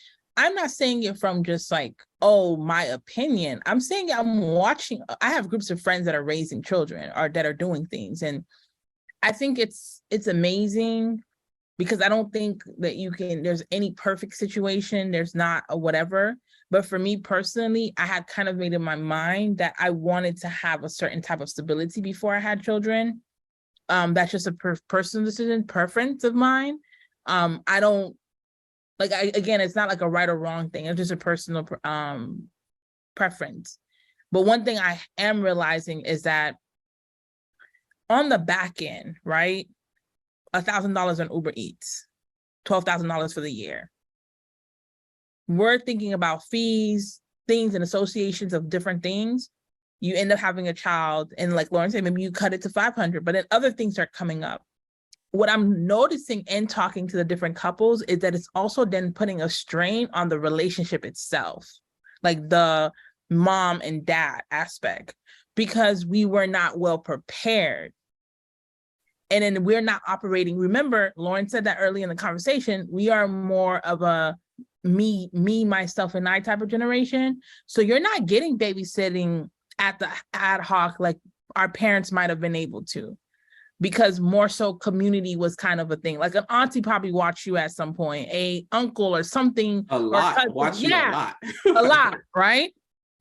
not saying it from just like, oh, my opinion. I'm saying I'm watching. I have groups of friends that are raising children or that are doing things, and I think it's amazing, because I don't think that there's any perfect situation. There's not a whatever. But for me personally, I had kind of made in my mind that I wanted to have a certain type of stability before I had children. That's just a personal decision, preference of mine. I don't like, again, it's not like a right or wrong thing. It's just a personal preference. But one thing I am realizing is that on the back end, right? $1,000 on Uber Eats, $12,000 for the year. We're thinking about fees, things and associations of different things. You end up having a child, and like Lauren said, maybe you cut it to 500, but then other things are coming up. What I'm noticing in talking to the different couples is that it's also then putting a strain on the relationship itself, like the mom and dad aspect, because we were not well prepared. And then we're not operating. Remember, Lauren said that early in the conversation, we are more of a me, myself, and I type of generation. So you're not getting babysitting at the ad hoc like our parents might have been able to, because more so community was kind of a thing. Like an auntie probably watched you at some point, a uncle or something. A lot, watch you a lot. A lot, right?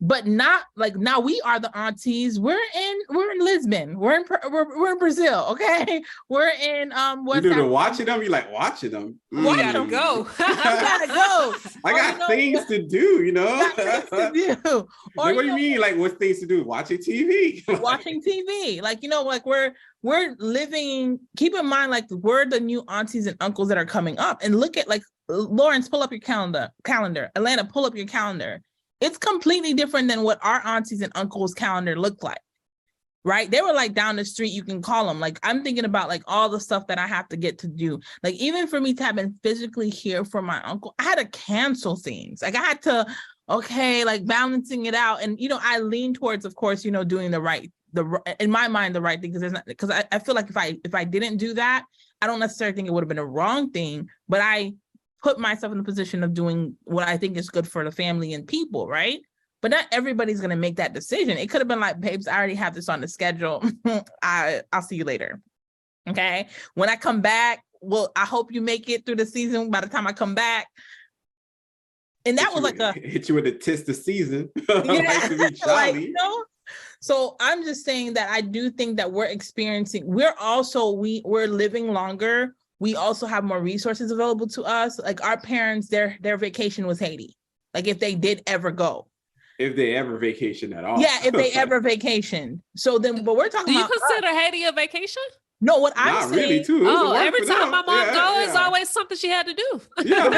But not like now we are the aunties. We're in Lisbon. We're in Brazil. Okay. We're in you do the watching them. You like watching them. You gotta go. I gotta go. I got things to do, you know. Things to do. Or what do you mean? Like what things to do? Watching TV. Watching TV. Like, you know, like we're living. Keep in mind, like we're the new aunties and uncles that are coming up. And look at like Lawrence, pull up your calendar. Atlanta, pull up your calendar. It's completely different than what our aunties and uncles' calendar looked like, right? They were like down the street, you can call them. Like, I'm thinking about like all the stuff that I have to get to do. Like, even for me to have been physically here for my uncle, I had to cancel things. Like I had to, like balancing it out. And, you know, I lean towards, of course, you know, doing in my mind, the right thing, because I feel like if I didn't do that, I don't necessarily think it would have been a wrong thing, but I put myself in the position of doing what I think is good for the family and people, right? But not everybody's going to make that decision. It could have been like, babes, I already have this on the schedule. I'll see you later. Okay. When I come back, well, I hope you make it through the season by the time I come back. And that was like hit you with a tis of season. Yeah, like, you know? So I'm just saying that I do think that we're living longer. We also have more resources available to us. Like our parents, their vacation was Haiti. Like if they did ever go. If they ever vacation at all. Yeah, if they ever vacation. So then, but we're talking about. Do you consider Haiti a vacation? No, what I'm Not saying. really, too. Every time my mom goes, it's always something she had to do. Yeah.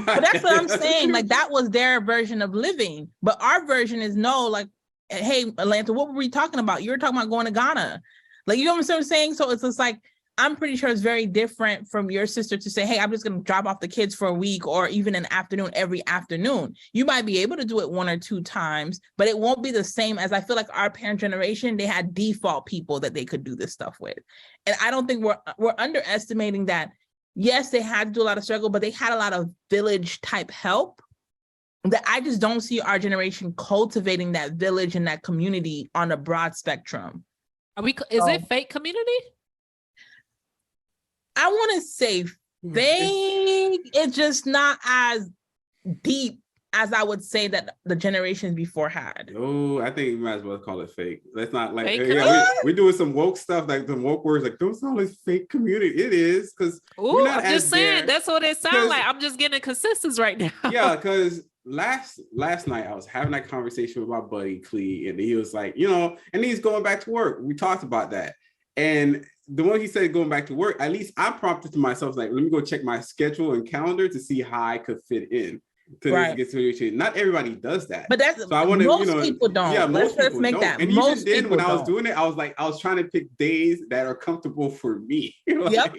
But that's what I'm saying. Like that was their version of living. But our version is no, like, hey, Atlanta, what were we talking about? You were talking about going to Ghana. Like, you know what I'm saying? So it's just like, I'm pretty sure it's very different from your sister to say, hey, I'm just going to drop off the kids for a week or even an afternoon every afternoon. You might be able to do it 1 or 2 times, but it won't be the same as I feel like our parent generation, they had default people that they could do this stuff with. And I don't think we're underestimating that. Yes, they had to do a lot of struggle, but they had a lot of village type help that I just don't see our generation cultivating that village and that community on a broad spectrum. Is it fake community? I want to say fake. It's just not as deep as I would say that the generations before had. Oh, I think we might as well call it fake. Let's not like, we're doing some woke stuff, like the woke words, like don't sound like fake community. It is, because I'm just saying that's what it sounds like. I'm just getting consensus right now. Yeah, because last night I was having that conversation with my buddy Clee, and he was like, you know, and he's going back to work. We talked about that. And the one he said going back to work, at least I prompted to myself, like, let me go check my schedule and calendar to see how I could fit in to this situation. Not everybody does that. But that's, so I want most people don't. Yeah, let's make that. And most even then, when I was doing it, I was trying to pick days that are comfortable for me. Like, yep.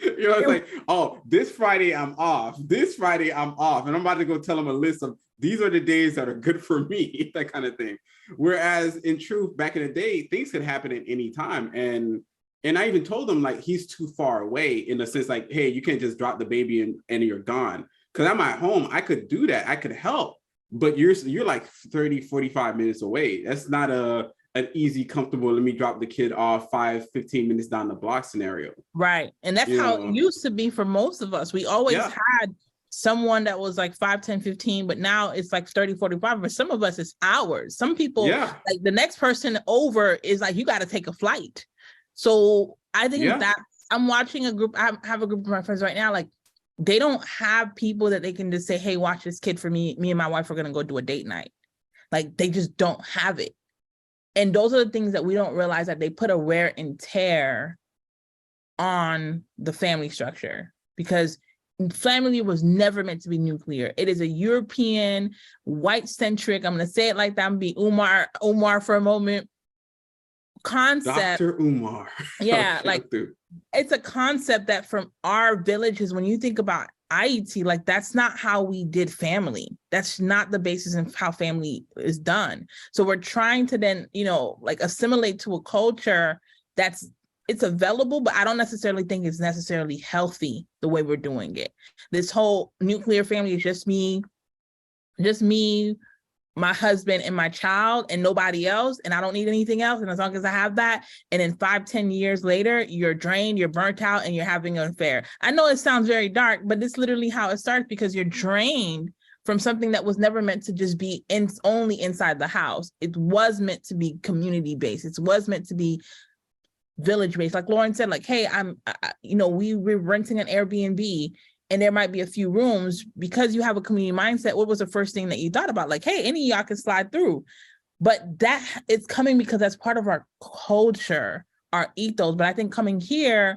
You know, it's like, oh, this Friday I'm off. This Friday I'm off. And I'm about to go tell them a list of these are the days that are good for me, that kind of thing. Whereas in truth, back in the day, things could happen at any time. And I even told them, like, he's too far away in the sense like, hey, you can't just drop the baby and you're gone. Because I'm at home, I could do that. I could help. But you're like 30, 45 minutes away. That's not an easy, comfortable, let me drop the kid off 5-15 minutes down the block scenario. Right. And that's how it used to be for most of us. We always had someone that was like 5, 10, 15, but now it's like 30, 45. For some of us, it's hours. Some people, like the next person over is like, you got to take a flight. So I think that I'm watching a group. I have a group of my friends right now, like they don't have people that they can just say, hey, watch this kid for me. Me and my wife are going to go do a date night. Like they just don't have it. And those are the things that we don't realize, that they put a wear and tear on the family structure, because family was never meant to be nuclear. It is a European, white-centric, I'm going to say it like that, I'm going to be Umar for a moment, concept. Dr. Umar. Yeah, like it's a concept that from our villages, when you think about IET, like that's not how we did family. That's not the basis of how family is done. So we're trying to then, like assimilate to a culture it's available, but I don't necessarily think it's necessarily healthy the way we're doing it. This whole nuclear family is just me, my husband and my child and nobody else, and I don't need anything else. And as long as I have that, and then 5-10 years later, you're drained, you're burnt out, and you're having an affair. I know it sounds very dark, but it's literally how it starts, because you're drained from something that was never meant to just be only inside the house. It was meant to be community-based. It was meant to be village-based. Like Lauren said, like, hey, we're renting an Airbnb, and there might be a few rooms. Because you have a community mindset, what was the first thing that you thought about? Like, hey, any of y'all can slide through. But that it's coming because that's part of our culture, our ethos. But I think coming here,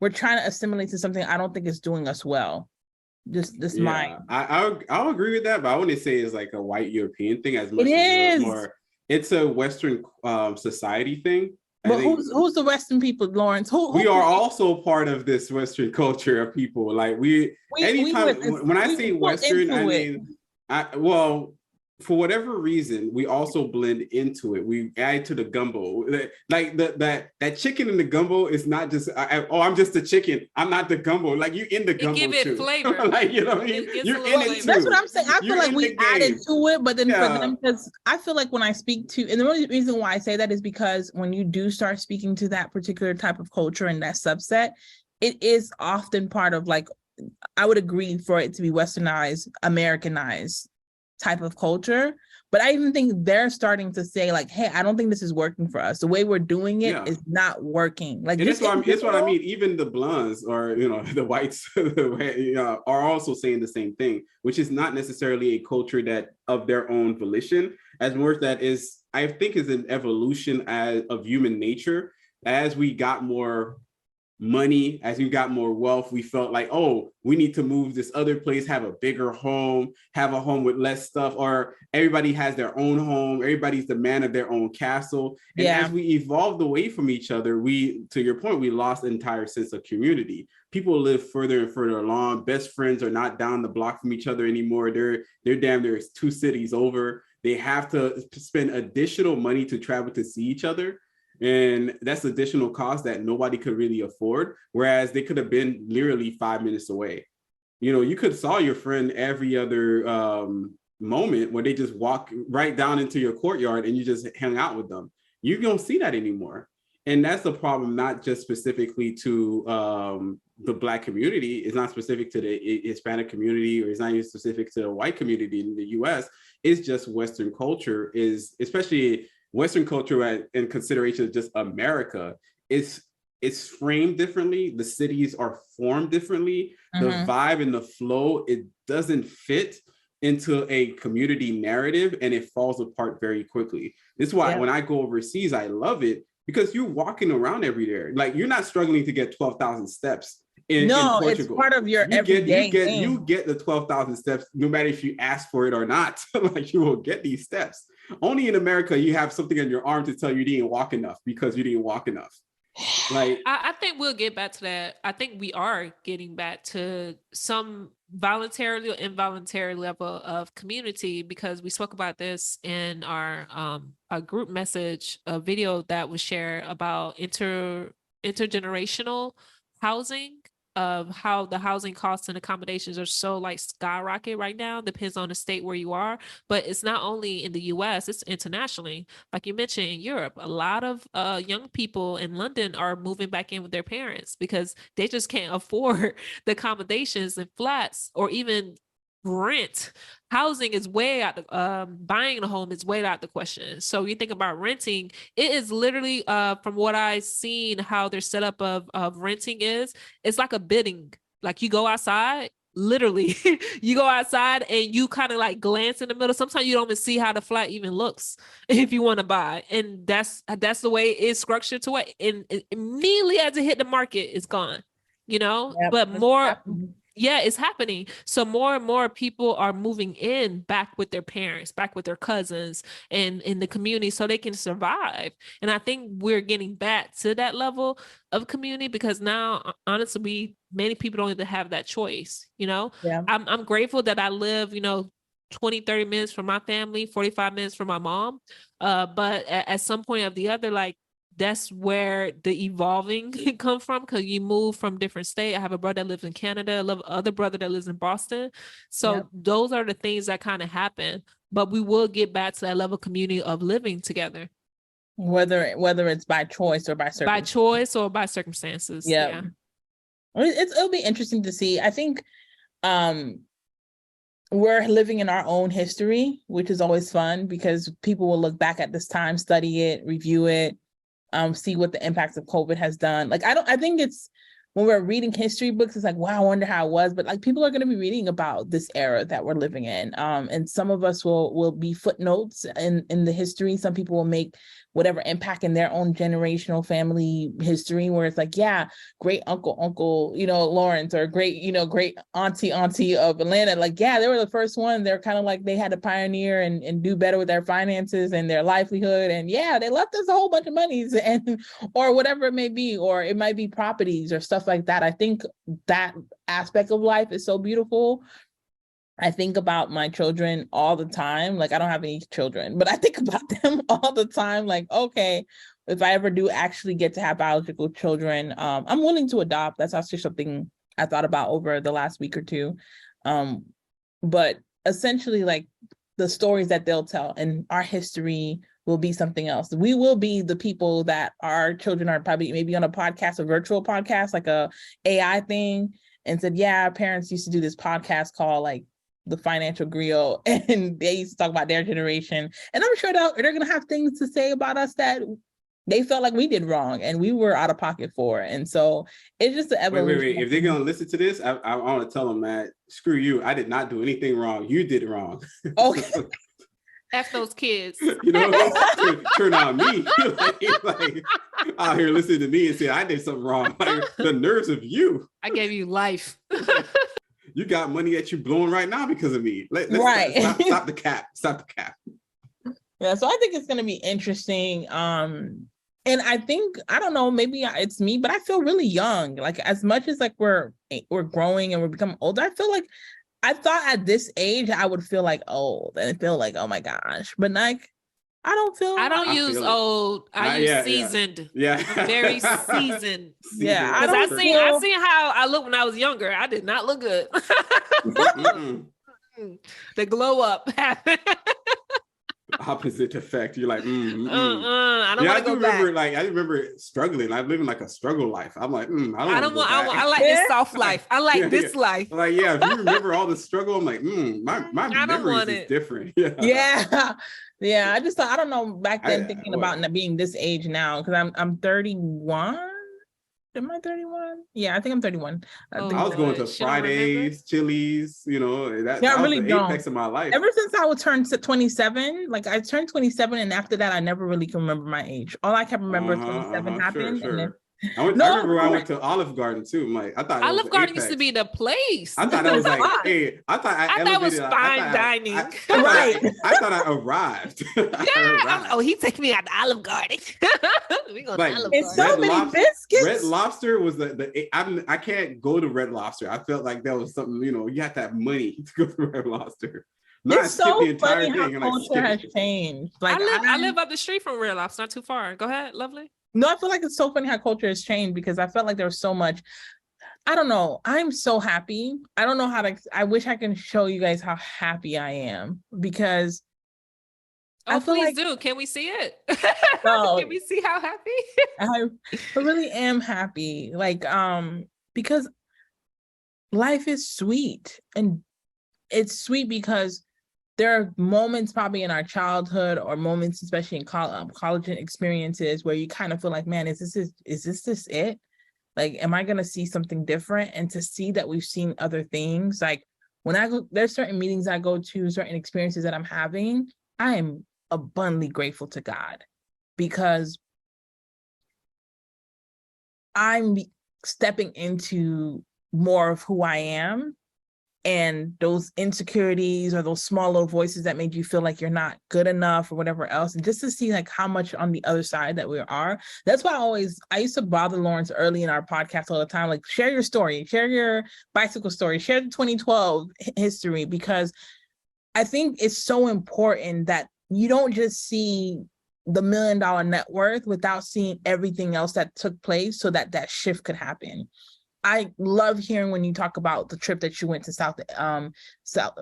we're trying to assimilate to something I don't think is doing us well. This mind. I'll agree with that, but I wouldn't say it's like a white European thing as much as it's a Western society thing. But who's the Western people, Lawrence? We are also part of this Western culture of people. Like when I say Western, I mean, for whatever reason, we also blend into it. We add to the gumbo. Like that chicken in the gumbo is not just, I'm just a chicken. I'm not the gumbo. Like you in the gumbo give it too. Flavor. Like, you know what I mean? You're in it too. That's what I'm saying. I feel like we added to it, but then for them, because I feel like when I speak to, and the only reason why I say that is because when you do start speaking to that particular type of culture and that subset, it is often part of, like, I would agree for it to be westernized, Americanized type of culture. But I even think they're starting to say, like, hey, I don't think this is working for us. The way we're doing it is not working. Like, that's what I mean. Even the blondes or the whites are also saying the same thing, which is not necessarily a culture that of their own volition, as more that is, I think, is an evolution of human nature. As we got more money, as we got more wealth, we felt like, oh, we need to move this other place, have a bigger home, have a home with less stuff, or everybody has their own home, everybody's the man of their own castle. And as we evolved away from each other, to your point, we lost the entire sense of community. People live further and further along. Best friends are not down the block from each other anymore. They're damn near 2 cities over. They have to spend additional money to travel to see each other. And that's additional cost that nobody could really afford. Whereas they could have been literally 5 minutes away. You could saw your friend every other moment where they just walk right down into your courtyard and you just hang out with them. You don't see that anymore. And that's the problem, not just specifically to the Black community. It's not specific to the Hispanic community, or it's not even specific to the white community in the US. It's just Western culture, is especially Western culture in consideration of just America, it's framed differently. The cities are formed differently. The vibe and the flow, it doesn't fit into a community narrative, and it falls apart very quickly. This is why when I go overseas, I love it, because you're walking around every day. Like, you're not struggling to get 12,000 steps in Portugal. It's part of your everyday thing. You get the 12,000 steps no matter if you ask for it or not. Like, you will get these steps. Only in America, you have something on your arm to tell you didn't walk enough because you didn't walk enough. Like, I think we'll get back to that. I think we are getting back to some voluntarily or involuntary level of community, because we spoke about this in our group message, a video that was shared about intergenerational housing, of how the housing costs and accommodations are so like skyrocket right now. Depends on the state where you are, but it's not only in the US, it's internationally. Like you mentioned, in Europe, a lot of young people in London are moving back in with their parents because they just can't afford the accommodations and flats, or even rent. Housing is way out the buying a home is way out the question. So you think about renting, it is literally from what I've seen, how their setup of renting is, it's like a bidding. Like you go outside, literally you go outside and you kind of like glance in the middle. Sometimes you don't even see how the flat even looks if you want to buy. And that's the way it's structured to it. And immediately as it hit the market, it's gone, you know. Yep, but that's more happening. Yeah, it's happening. So more and more people are moving in back with their parents, back with their cousins, and in the community, so they can survive. And I think we're getting back to that level of community, because now, honestly, many people don't even have that choice. You know, Yeah. I'm grateful that I live, 20, 30 minutes from my family, 45 minutes from my mom. But at some point of the other, like, that's where the evolving can come from, because you move from different state. I have a brother that lives in Canada, other brother that lives in Boston. So Yep. those are the things that kind of happen, but we will get back to that level of community of living together. Whether it's by choice or by circumstance. By choice or by circumstances. Yeah. It'll be interesting to see. I think we're living in our own history, which is always fun, because people will look back at this time, study it, review it, see what the impacts of COVID has done. Like, I think it's, when we're reading history books, it's like, wow, I wonder how it was. But like, people are going to be reading about this era that we're living in. And some of us will be footnotes in the history. Some people will make whatever impact in their own generational family history, where it's like, yeah, great uncle, Lawrence, or great auntie of Atlanta. Like, yeah, they were the first one. They're kind of like, they had to pioneer and do better with their finances and their livelihood. And yeah, they left us a whole bunch of monies or whatever it may be, or it might be properties or stuff like that. I think that aspect of life is so beautiful. I think about my children all the time. Like, I don't have any children, but I think about them all the time. Like, okay, if I ever do actually get to have biological children, I'm willing to adopt. That's actually something I thought about over the last week or two. But essentially, like, the stories that they'll tell and our history will be something else. We will be the people that our children are probably maybe on a podcast, a virtual podcast, like a AI thing, and said, yeah, our parents used to do this podcast called like the Financial Griot, and they used to talk about their generation. And I'm sure they're going to have things to say about us that they felt like we did wrong and we were out of pocket for. And so it's just the evolution. Wait. If they're going to listen to this, I want to tell them, that screw you. I did not do anything wrong. You did it wrong. Okay. F those kids. Turn on me. like out here listening to me and say I did something wrong. Like, the nerves of you. I gave you life. You got money that you blowing right now because of me. Let's right. Stop the cap. Stop the cap. Yeah, so I think it's going to be interesting. And I think, I don't know, maybe it's me, but I feel really young. Like, as much as like we're growing and we're becoming older, I feel like I thought at this age I would feel like old and feel like, oh my gosh. But like, I don't use old. I use seasoned. Yeah. I'm very seasoned. Yeah. Because I seen how I looked when I was younger. I did not look good. The glow up happened. Opposite effect. You're like, I don't want to go back. I remember struggling. I live in like a struggle life. I'm like, I like this soft life. I like this life. Like, yeah, if you remember all the struggle, I'm like, my memories is different. Yeah. I just thought, I don't know, back then thinking about being this age now, because I'm 31. Am I 31? Yeah, I think I'm 31. I was going to Fridays, Chili's, that was really the apex of my life. Ever since I would turn 27, like I turned 27, and after that, I never really can remember my age. All I can remember is 27 happened, sure. and then I remember when I went to Olive Garden too. I'm like, I thought Olive Garden used to be the place. I thought that was like, hey, I thought that was fine dining. I thought I arrived. Oh, he took me out to Olive Garden. We go like, to Olive it's Garden. so many biscuits. Red Lobster was I can't go to Red Lobster. I felt like that was something, you have to have money to go to Red Lobster. It's so funny how culture has changed. Like I live up the street from Red Lobster, not too far. Go ahead, lovely. No, I feel like it's so funny how culture has changed because I felt like there was so much. I don't know. I'm so happy. I don't know how to. I wish I can show you guys how happy I am because. Oh, please do. Can we see it? No, can we see how happy? I really am happy. Like, because life is sweet, and it's sweet because there are moments probably in our childhood or moments, especially in college experiences, where you kind of feel like, man, is this it? Like, am I going to see something different? And to see that we've seen other things, like when I go, there's certain meetings I go to, certain experiences that I'm having, I am abundantly grateful to God because I'm stepping into more of who I am. And those insecurities or those small little voices that made you feel like you're not good enough or whatever else. And just to see like how much on the other side that we are. That's why I used to bother Lawrence early in our podcast all the time. Like, share your story, share your bicycle story, share the 2012 history, because I think it's so important that you don't just see the $1 million net worth without seeing everything else that took place so that that shift could happen. I love hearing when you talk about the trip that you went to South,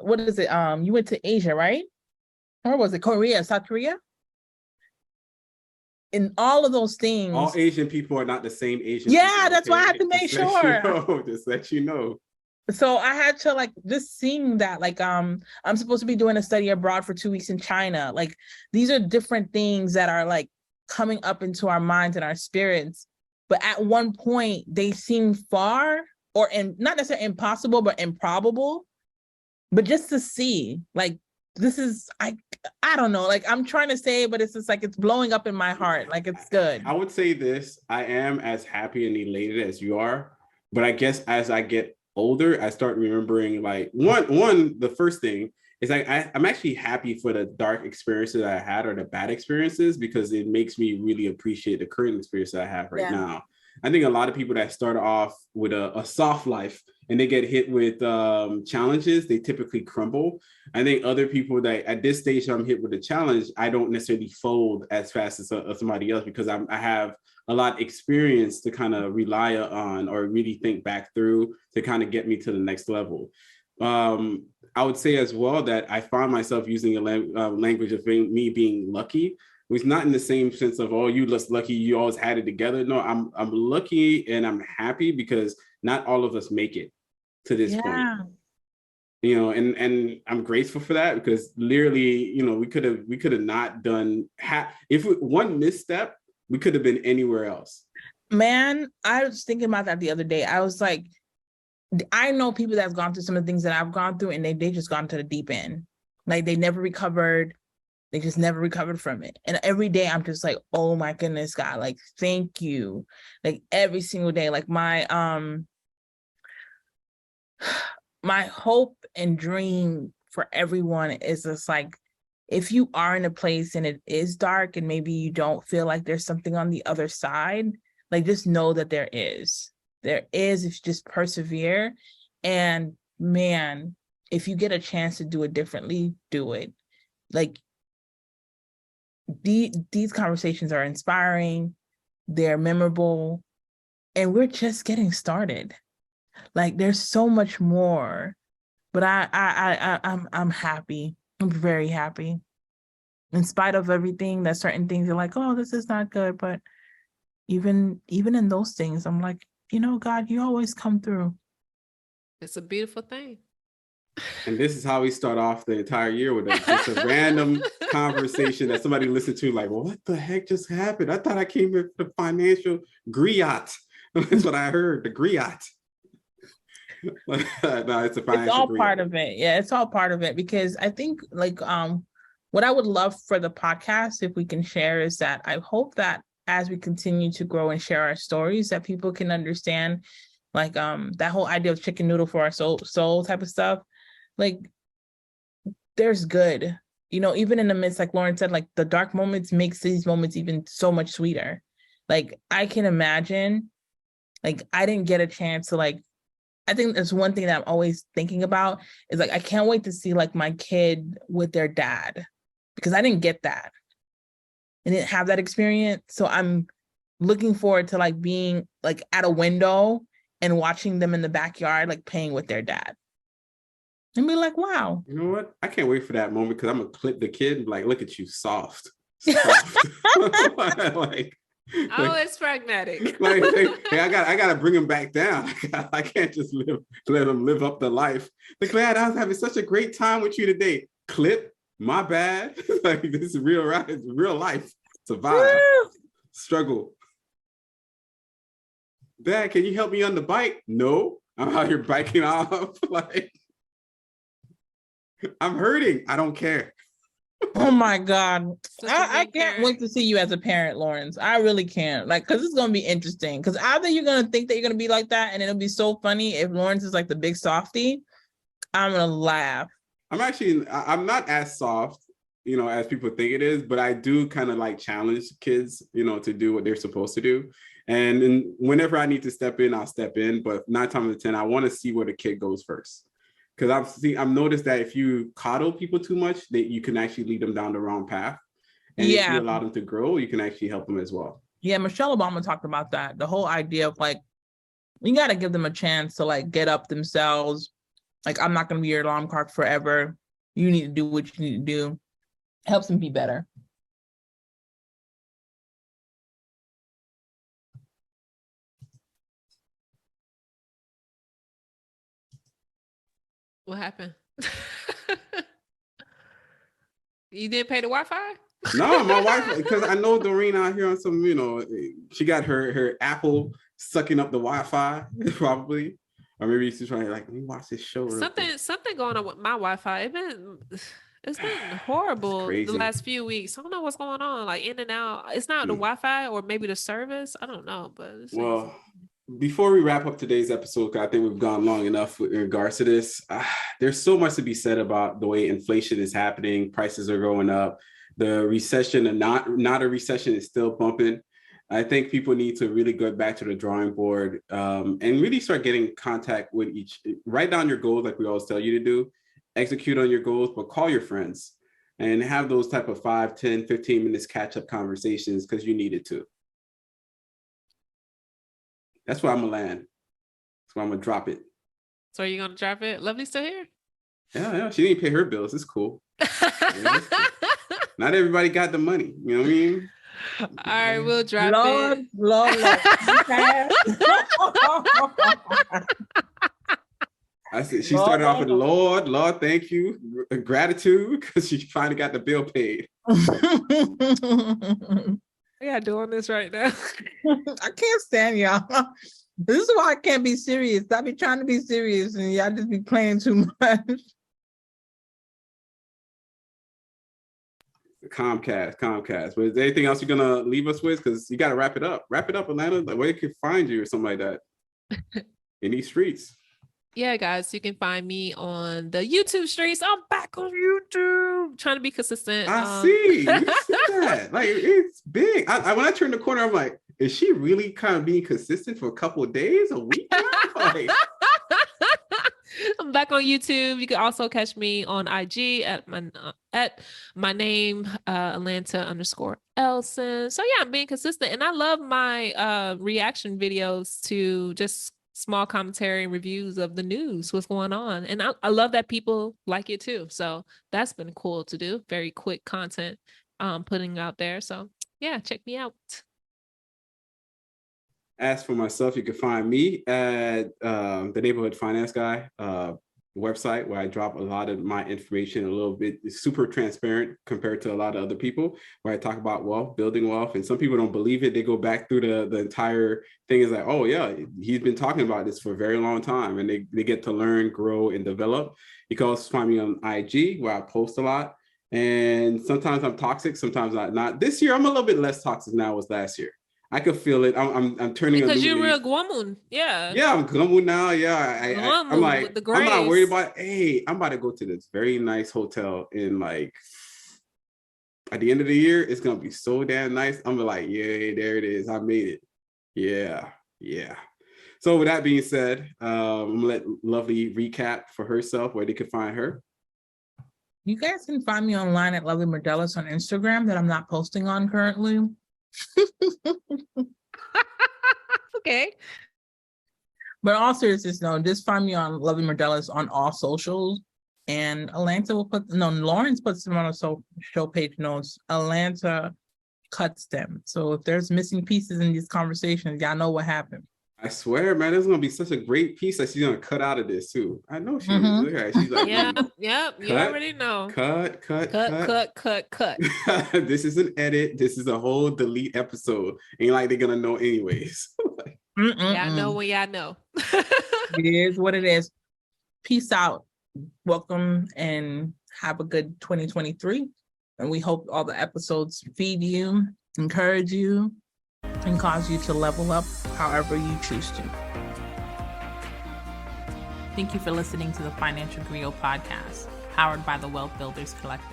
what is it? You went to Asia, right? Or was it Korea, South Korea? In all of those things. All Asian people are not the same Asian Yeah, people, that's why I had to make sure. Just let you know. So I had to like just seeing that, like, I'm supposed to be doing a study abroad for 2 weeks in China. Like, these are different things that are like coming up into our minds and our spirits. But at one point they seem far or not necessarily impossible, but improbable. But just to see, like, this is, I don't know, like I'm trying to say, but it's just like, it's blowing up in my heart. Like, it's good. I would say this, I am as happy and elated as you are. But I guess as I get older, I start remembering like the first thing is like, I'm actually happy for the dark experiences I had or the bad experiences, because it makes me really appreciate the current experience that I have right now. I think a lot of people that start off with a soft life and they get hit with challenges, they typically crumble. I think other people that at this stage I'm hit with a challenge, I don't necessarily fold as fast as somebody else, because I have a lot of experience to kind of rely on or really think back through to kind of get me to the next level. I would say as well that I find myself using a language of me being lucky. It's not in the same sense of, oh, you just lucky, you always had it together. No, I'm lucky and I'm happy because not all of us make it to this point. And I'm grateful for that, because literally, we could have not done one misstep, we could have been anywhere else. Man, I was thinking about that the other day. I was like, I know people that have gone through some of the things that I've gone through, and they just gone to the deep end. Like, they never recovered. They just never recovered from it. And every day I'm just like, oh my goodness, God, like, thank you. Like, every single day, like my hope and dream for everyone is just like, if you are in a place and it is dark and maybe you don't feel like there's something on the other side, like, just know that there is if you just persevere. And man, if you get a chance to do it differently, do it. Like, these conversations are inspiring, they're memorable, and we're just getting started. Like, there's so much more, but I'm happy. I'm very happy. In spite of everything, that certain things are like, oh, this is not good. But even in those things, I'm like, God, you always come through. It's a beautiful thing. And this is how we start off the entire year, with just a random conversation that somebody listened to, like, well, what the heck just happened? I thought I came here for the Financial Griot. That's what I heard, the Griot. No, it's a Financial It's all Griot. part of it. Yeah, it's all part of it, because I think, like, what I would love for the podcast, if we can share, is that I hope that as we continue to grow and share our stories, that people can understand, like, that whole idea of chicken noodle for our soul type of stuff. Like, there's good, even in the midst, like Lauren said, like the dark moments makes these moments even so much sweeter. Like, I can imagine, like, I didn't get a chance to, like, I think there's one thing that I'm always thinking about is, like, I can't wait to see, like, my kid with their dad, because I didn't get that. I didn't have that experience. So I'm looking forward to, like, being, like, at a window and watching them in the backyard, like, playing with their dad. And be like, wow. You know what? I can't wait for that moment, because I'm going to clip the kid and be like, look at you, soft. like, it's pragmatic. Hey, I gotta bring him back down. I can't just let him live up the life. Like, glad I was having such a great time with you today. Clip, my bad. Like, this is real life. Survive, struggle. Dad, can you help me on the bike? No, I'm out here biking off. Like, I'm hurting. I don't care. Oh my God. I can't wait to see you as a parent, Lawrence. I really can't. Like, because it's going to be interesting. Because either you're going to think that you're going to be like that, and it'll be so funny if Lawrence is like the big softie. I'm going to laugh. I'm not as soft, as people think it is, but I do kind of like challenge kids, to do what they're supposed to do. And whenever I need to step in, I'll step in. But 9 times out of 10, I want to see where the kid goes first. Because I've noticed that if you coddle people too much, that you can actually lead them down the wrong path. And if you allow them to grow, you can actually help them as well. Yeah, Michelle Obama talked about that. The whole idea of, like, you got to give them a chance to, like, get up themselves. Like, I'm not going to be your alarm clock forever. You need to do what you need to do. Helps them be better. What happened? You didn't pay the Wi-Fi? No, my wife, because I know Doreen out here on some, she got her Apple sucking up the Wi-Fi, probably. Or maybe she's trying to, like, let me watch this show. Something going on with my Wi-Fi. It's been horrible the last few weeks. I don't know what's going on, like, in and out. It's not the Wi-Fi or maybe the service. I don't know, but before we wrap up today's episode, I think we've gone long enough in regards to this. There's so much to be said about the way inflation is happening. Prices are going up. The recession and not a recession is still bumping. I think people need to really go back to the drawing board and really start getting contact with write down your goals, like we always tell you to do, execute on your goals, but call your friends and have those type of 5, 10, 15 minutes catch-up conversations, because you need it to. That's where I'm gonna land. That's where I'm gonna drop it. So are you gonna drop it? Lovely's still here? Yeah. She didn't pay her bills. It's cool. It's cool. Not everybody got the money. You know what I mean? All right, we'll drop it. Lord. I said she started off with Lord, thank you, gratitude, because she finally got the bill paid. Yeah, doing this right now. I can't stand y'all. This is why I can't be serious. I be trying to be serious and y'all just be playing too much. Comcast. But is there anything else you're gonna leave us with? Because you gotta wrap it up. Wrap it up, Atlanta. Like, where you can find you or something like that in these streets. Yeah, guys, you can find me on the YouTube streets. I'm back on YouTube, trying to be consistent. I see. You see that? Like, it's big. When I turn the corner, I'm like, is she really kind of being consistent for a couple of days, a week now? Like, I'm back on YouTube. You can also catch me on IG at my name, Atlanta_Elson. So yeah, I'm being consistent, and I love my reaction videos to just small commentary and reviews of the news, what's going on. And I love that people like it too. So that's been cool to do. Very quick content putting out there. So yeah, check me out. As for myself, you can find me at the Neighborhood Finance Guy website, where I drop a lot of my information, a little bit super transparent compared to a lot of other people, where I talk about wealth, building wealth. And some people don't believe it. They go back through the entire thing. Is like, oh yeah, he's been talking about this for a very long time, and they get to learn, grow, and develop. You can also find me on IG, where I post a lot. And sometimes I'm toxic, sometimes not. This year, I'm a little bit less toxic than I was last year. I could feel it. I'm turning Because a you're new real leaf. Guamun. Yeah. Yeah, I'm Gumu now. Yeah, I'm Guamun like, with the I'm not worried grays. about. Hey, I'm about to go to this very nice hotel in like at the end of the year. It's gonna be so damn nice. I'm like, yay, there it is. I made it. Yeah, yeah. So with that being said, I'm gonna let Lovely recap for herself where they could find her. You guys can find me online at Lovely Mardellis on Instagram that I'm not posting on currently. Okay. But all seriousness, no, just find me on Lovely Mardellis on all socials. And Lawrence puts them on a show page notes. Atlanta cuts them. So if there's missing pieces in these conversations, y'all know what happened. I swear, man, there's gonna be such a great piece that she's gonna cut out of this too. I know she is. Look at her. She's like, Yeah, you already know. Cut. Cut. This is an edit. This is a whole delete episode. Ain't like they're gonna know anyways. Y'all know when y'all know. It is what it is. Peace out. Welcome and have a good 2023. And we hope all the episodes feed you, encourage you, and cause you to level up however you choose to. Thank you for listening to the Financial Griot podcast, powered by the Wealth Builders Collective.